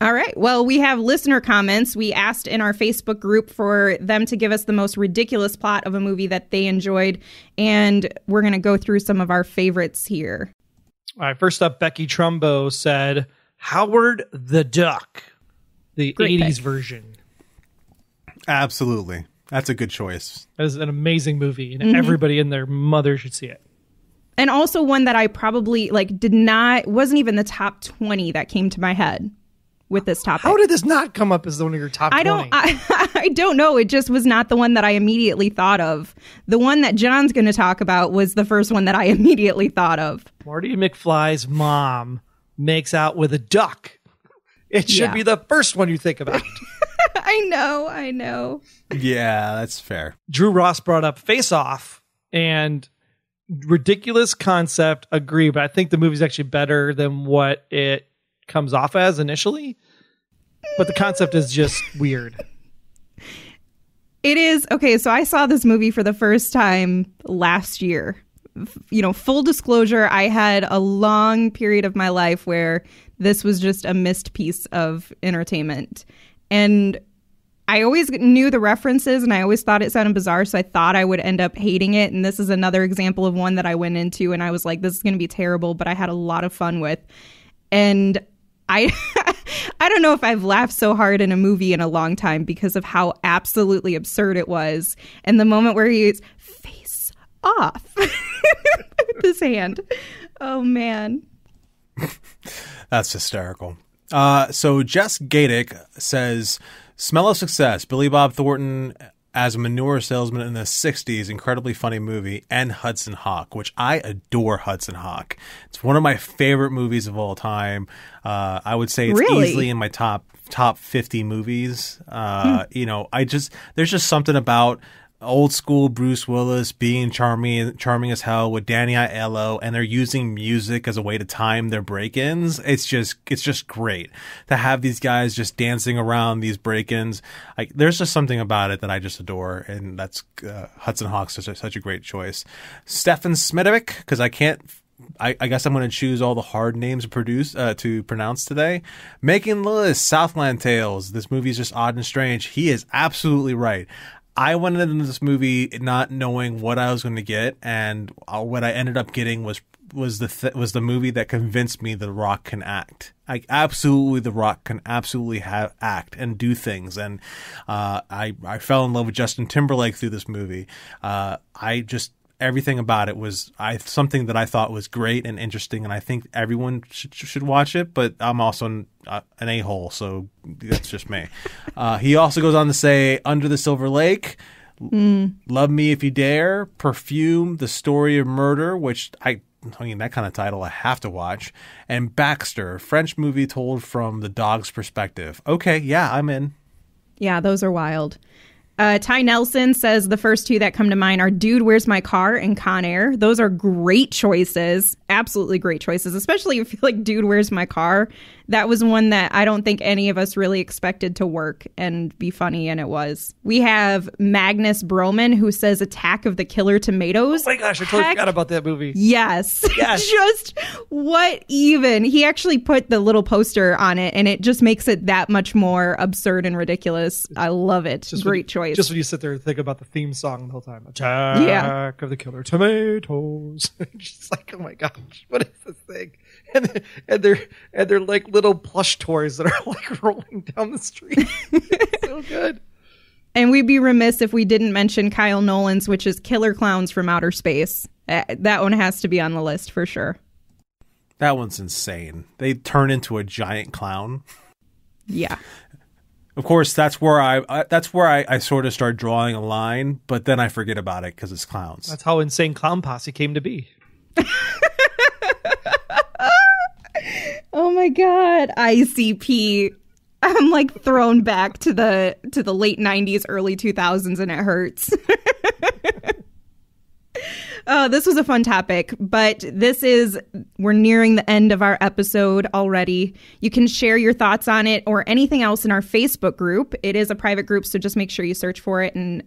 All right. Well, we have listener comments. We asked in our Facebook group for them to give us the most ridiculous plot of a movie that they enjoyed. And we're going to go through some of our favorites here. All right. First up, Becky Trumbo said, Howard the Duck, the Great 80s pick. version. Absolutely. That's a good choice. That is an amazing movie, and everybody and their mother should see it. And also one that I probably wasn't even the top 20 that came to my head with this topic. How did this not come up as one of your top 20? I don't know. It just was not the one that I immediately thought of. The one that John's going to talk about was the first one that I immediately thought of. Marty McFly's mom makes out with a duck. It should be the first one you think about. I know. Yeah, that's fair. Drew Ross brought up Face Off, and ridiculous concept, agree, but I think the movie's actually better than what it comes off as initially. But the concept is just weird. It is. Okay, so I saw this movie for the first time last year. Full disclosure, I had a long period of my life where this was just a missed piece of entertainment. And I always knew the references and I always thought it sounded bizarre, so I thought I would end up hating it. And this is another example of one that I went into and I was like, this is going to be terrible, but I had a lot of fun with. And I don't know if I've laughed so hard in a movie in a long time because of how absolutely absurd it was. And the moment where he's face off with his hand. Oh, man. That's hysterical. So Jess Gadick says, Smell of Success, Billy Bob Thornton as a manure salesman in the 60s, incredibly funny movie, and Hudson Hawk, which I adore Hudson Hawk. It's one of my favorite movies of all time. I would say it's easily in my top 50 movies. There's just something about old school Bruce Willis being charming as hell with Danny Aiello, and they're using music as a way to time their break-ins. It's just great to have these guys just dancing around these break-ins. There's just something about it that I just adore, and that's Hudson Hawk's such a great choice. Stefan Smidovic, because I guess I'm going to choose all the hard names to pronounce today. Making the list, Southland Tales. This movie is just odd and strange. He is absolutely right. I went into this movie not knowing what I was going to get, and what I ended up getting was was the movie that convinced me The Rock can act. Like, absolutely, The Rock can absolutely act and do things. And I fell in love with Justin Timberlake through this movie. Everything about it was something that I thought was great and interesting, and I think everyone should watch it. But I'm also an a-hole, so that's just me. He also goes on to say, Under the Silver Lake, Love Me If You Dare, Perfume, The Story of Murder, which I mean, that kind of title I have to watch, and Baxter, French movie told from the dog's perspective. Okay, yeah, I'm in. Yeah, those are wild. Ty Nelson says the first two that come to mind are Dude, Where's My Car and Con Air. Those are great choices. Absolutely great choices, especially if you like Dude, Where's My Car. That was one that I don't think any of us really expected to work and be funny, and it was. We have Magnus Broman, who says Attack of the Killer Tomatoes. Oh my gosh, I totally forgot about that movie. Yes. Just what even? He actually put the little poster on it, and it just makes it that much more absurd and ridiculous. I love it. Great choice. Just when you sit there and think about the theme song the whole time. Attack of the Killer Tomatoes. Just like, oh my gosh, what is this thing? And they're like little plush toys that are like rolling down the street. So good. And we'd be remiss if we didn't mention Kyle Nolan's, which is Killer Clowns from Outer Space. That one has to be on the list for sure. That one's insane. They turn into a giant clown. Yeah. Of course, that's where I sort of start drawing a line, but then I forget about it because it's clowns. That's how Insane Clown Posse came to be. Oh my God, ICP. I'm like thrown back to the late 90s, early 2000s, and it hurts. This was a fun topic, but we're nearing the end of our episode already. You can share your thoughts on it or anything else in our Facebook group. It is a private group, so just make sure you search for it and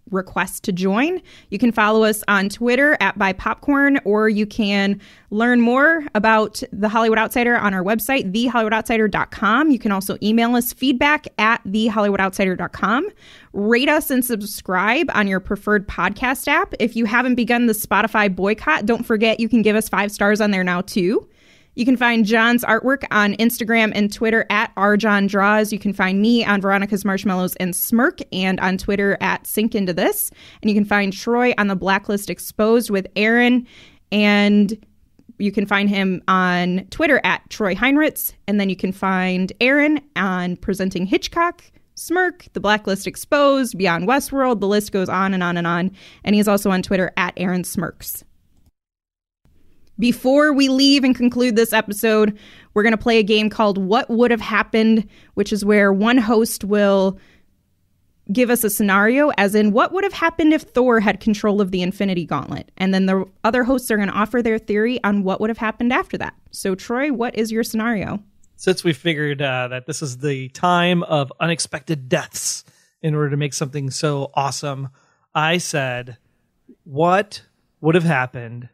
request to join. You can follow us on Twitter @BuyPopcorn, or you can learn more about The Hollywood Outsider on our website, thehollywoodoutsiders.com. You can also email us feedback @thehollywoodoutsiders.com. Rate us and subscribe on your preferred podcast app. If you haven't begun the Spotify boycott, don't forget you can give us 5 stars on there now too. You can find John's artwork on Instagram and Twitter @rjohndraws. You can find me on Veronica's Marshmallows and Smirk, and on Twitter @SinkIntoThis. And you can find Troy on the Blacklist Exposed with Aaron, and you can find him on Twitter @TroyHeinritz. And then you can find Aaron on Presenting Hitchcock, Smirk, The Blacklist Exposed, Beyond Westworld. The list goes on and on and on. And he's also on Twitter @AaronSmirks. Before we leave and conclude this episode, we're going to play a game called What Would Have Happened, which is where one host will give us a scenario, as in what would have happened if Thor had control of the Infinity Gauntlet. And then the other hosts are going to offer their theory on what would have happened after that. So, Troy, what is your scenario? Since we figured that this is the time of unexpected deaths in order to make something so awesome, I said, what would have happened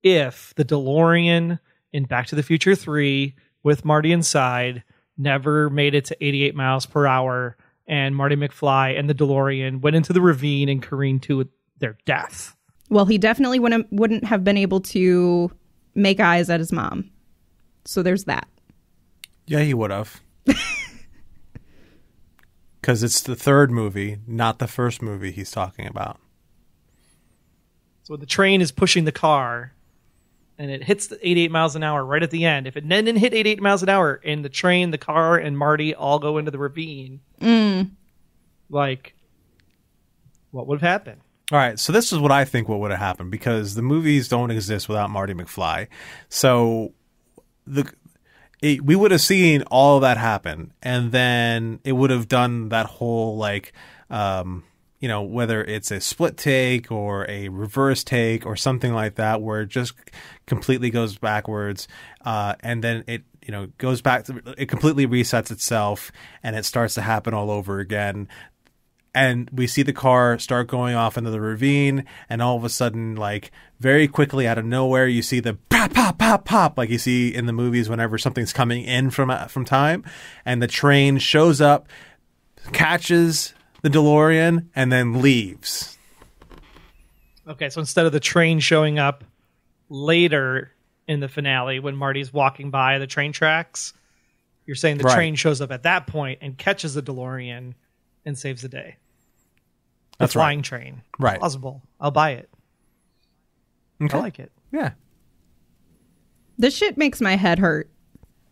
if the DeLorean in Back to the Future 3 with Marty inside never made it to 88 miles per hour and Marty McFly and the DeLorean went into the ravine and careened to their death? Well, he definitely wouldn't have been able to make eyes at his mom. So there's that. Yeah, he would have. Because it's the third movie, not the first movie he's talking about. So the train is pushing the car, and it hits the 88 miles an hour right at the end. If it didn't hit 88 miles an hour, and the train, the car, and Marty all go into the ravine, like, what would have happened? All right, so this is what I think what would have happened, because the movies don't exist without Marty McFly. So we would have seen all of that happen, and then it would have done that whole, like, whether it's a split take or a reverse take or something like that, where it just completely goes backwards, and then it goes back to, it completely resets itself, and it starts to happen all over again. And we see the car start going off into the ravine, and all of a sudden, like, very quickly out of nowhere, you see the pop, pop, pop, pop, like you see in the movies whenever something's coming in from time, and the train shows up, catches the DeLorean, and then leaves. Okay, so instead of the train showing up, later in the finale when Marty's walking by the train tracks. You're saying the train shows up at that point and catches the DeLorean and saves the day. The flying train. Right. Plausible. I'll buy it. Okay. I like it. Yeah. This shit makes my head hurt.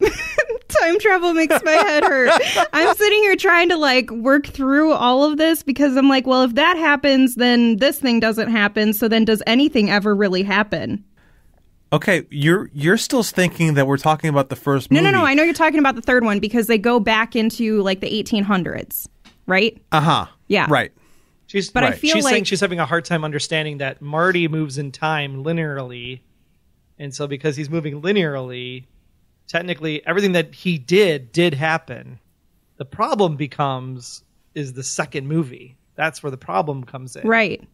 Time travel makes my head hurt. I'm sitting here trying to like work through all of this because I'm like, well, if that happens, then this thing doesn't happen. So then does anything ever really happen? Okay, you're still thinking that we're talking about the first movie. No. I know you're talking about the third one because they go back into like the 1800s, right? Uh-huh. Yeah. Right. I feel she's like saying she's having a hard time understanding that Marty moves in time linearly. And so because he's moving linearly, technically everything that he did happen. The problem is the second movie. That's where the problem comes in. Right.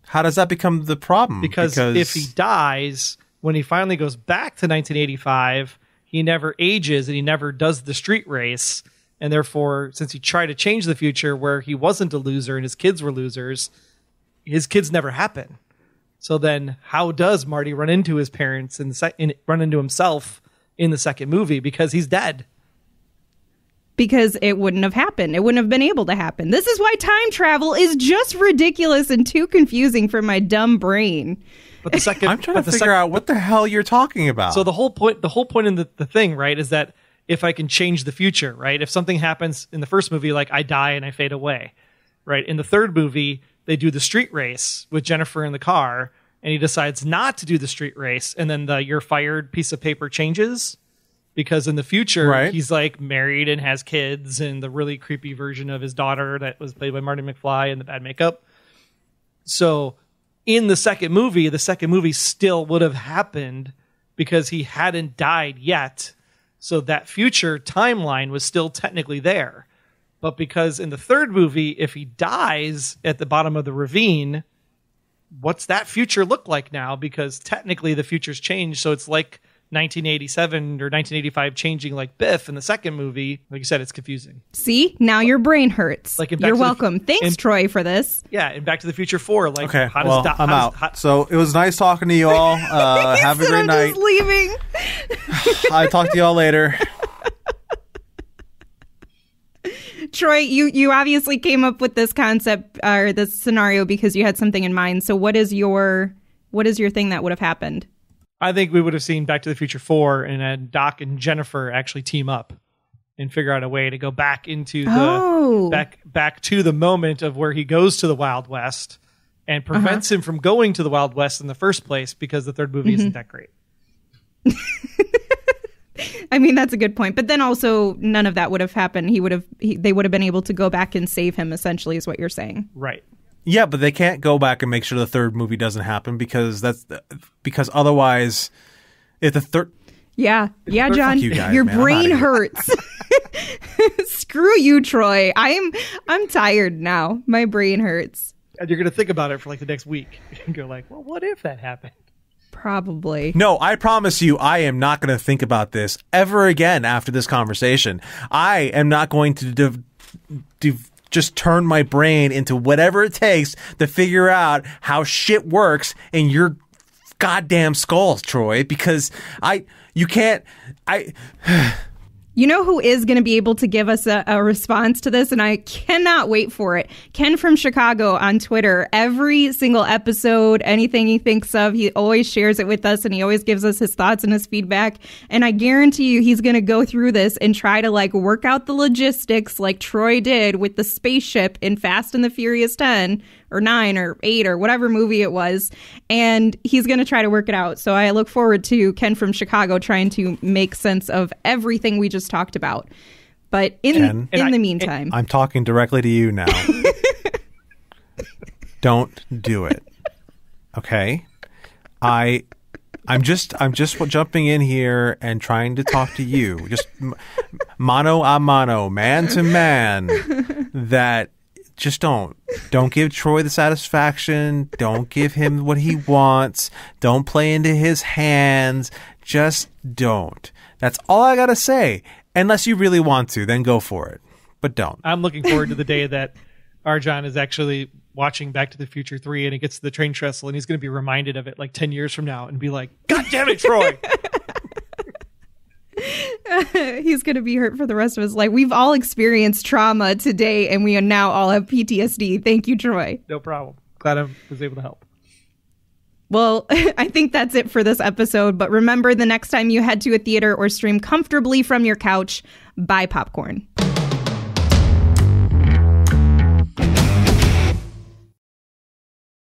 How does that become the problem? Because if he dies, when he finally goes back to 1985, he never ages and he never does the street race. And therefore, since he tried to change the future where he wasn't a loser and his kids were losers, his kids never happen. So then how does Marty run into his parents and run into himself in the second movie? Because he's dead. Because it wouldn't have happened. It wouldn't have been able to happen. This is why time travel is just ridiculous and too confusing for my dumb brain. But the second, I'm trying to figure out what the hell you're talking about. So the whole point in the thing, right, is that if I can change the future, right? If something happens in the first movie, like I die and I fade away, right? In the third movie, they do the street race with Jennifer in the car, and he decides not to do the street race, and then the "you're fired" piece of paper changes because in the future he's like married and has kids, and the really creepy version of his daughter that was played by Marty McFly in the bad makeup. So in the second movie still would have happened because he hadn't died yet. So that future timeline was still technically there. But because in the third movie, if he dies at the bottom of the ravine, what's that future look like now? Because technically the future's changed. So it's like 1987 or 1985 changing like Biff in the second movie. Like you said, it's confusing. See? Now your brain hurts. Like You're welcome. Thanks, Troy, for this. Yeah, in Back to the Future 4. Like, okay, I'm out. So it was nice talking to you all. Have a great night. I'm just leaving. I'll talk to you all later. Troy, you obviously came up with this concept or this scenario because you had something in mind. So what is your thing that would have happened? I think we would have seen Back to the Future 4 and then Doc and Jennifer actually team up and figure out a way to go back into the back to the moment of where he goes to the Wild West and prevents him from going to the Wild West in the first place because the third movie isn't that great. I mean, that's a good point. But then also none of that would have happened. They would have been able to go back and save him, essentially, is what you're saying. Right. Yeah, but they can't go back and make sure the third movie doesn't happen because otherwise, if the third... Yeah, John, you guys, your man. brain hurts. Screw you, Troy. I'm tired now. My brain hurts. And you're going to think about it for like the next week and go like, well, what if that happened? Probably. No, I promise you, I am not going to think about this ever again after this conversation. I am not going to just turn my brain into whatever it takes to figure out how shit works in your goddamn skulls, Troy, because you can't. You know who is going to be able to give us a response to this, and I cannot wait for it. Ken from Chicago on Twitter. Every single episode, anything he thinks of, he always shares it with us, and he always gives us his thoughts and his feedback. And I guarantee you he's going to go through this and try to like work out the logistics like Troy did with the spaceship in Fast and the Furious 10 or 9 or 8 or whatever movie it was. And he's going to try to work it out. So I look forward to Ken from Chicago trying to make sense of everything we just talked about. But in the meantime, I'm talking directly to you now. Don't do it. Okay? I'm just jumping in here and trying to talk to you. Just mano a mano, man to man, that just don't give Troy the satisfaction. Don't give him what he wants. Don't play into his hands. Just don't. That's all I got to say. Unless you really want to, then go for it. But don't. I'm looking forward to the day that Arjan is actually watching Back to the Future 3 and he gets to the train trestle and he's going to be reminded of it like 10 years from now and be like, God damn it, Troy. He's going to be hurt for the rest of his life. We've all experienced trauma today and we now all have PTSD. Thank you, Troy. No problem. Glad I was able to help. Well, I think that's it for this episode. But remember, the next time you head to a theater or stream comfortably from your couch, buy popcorn.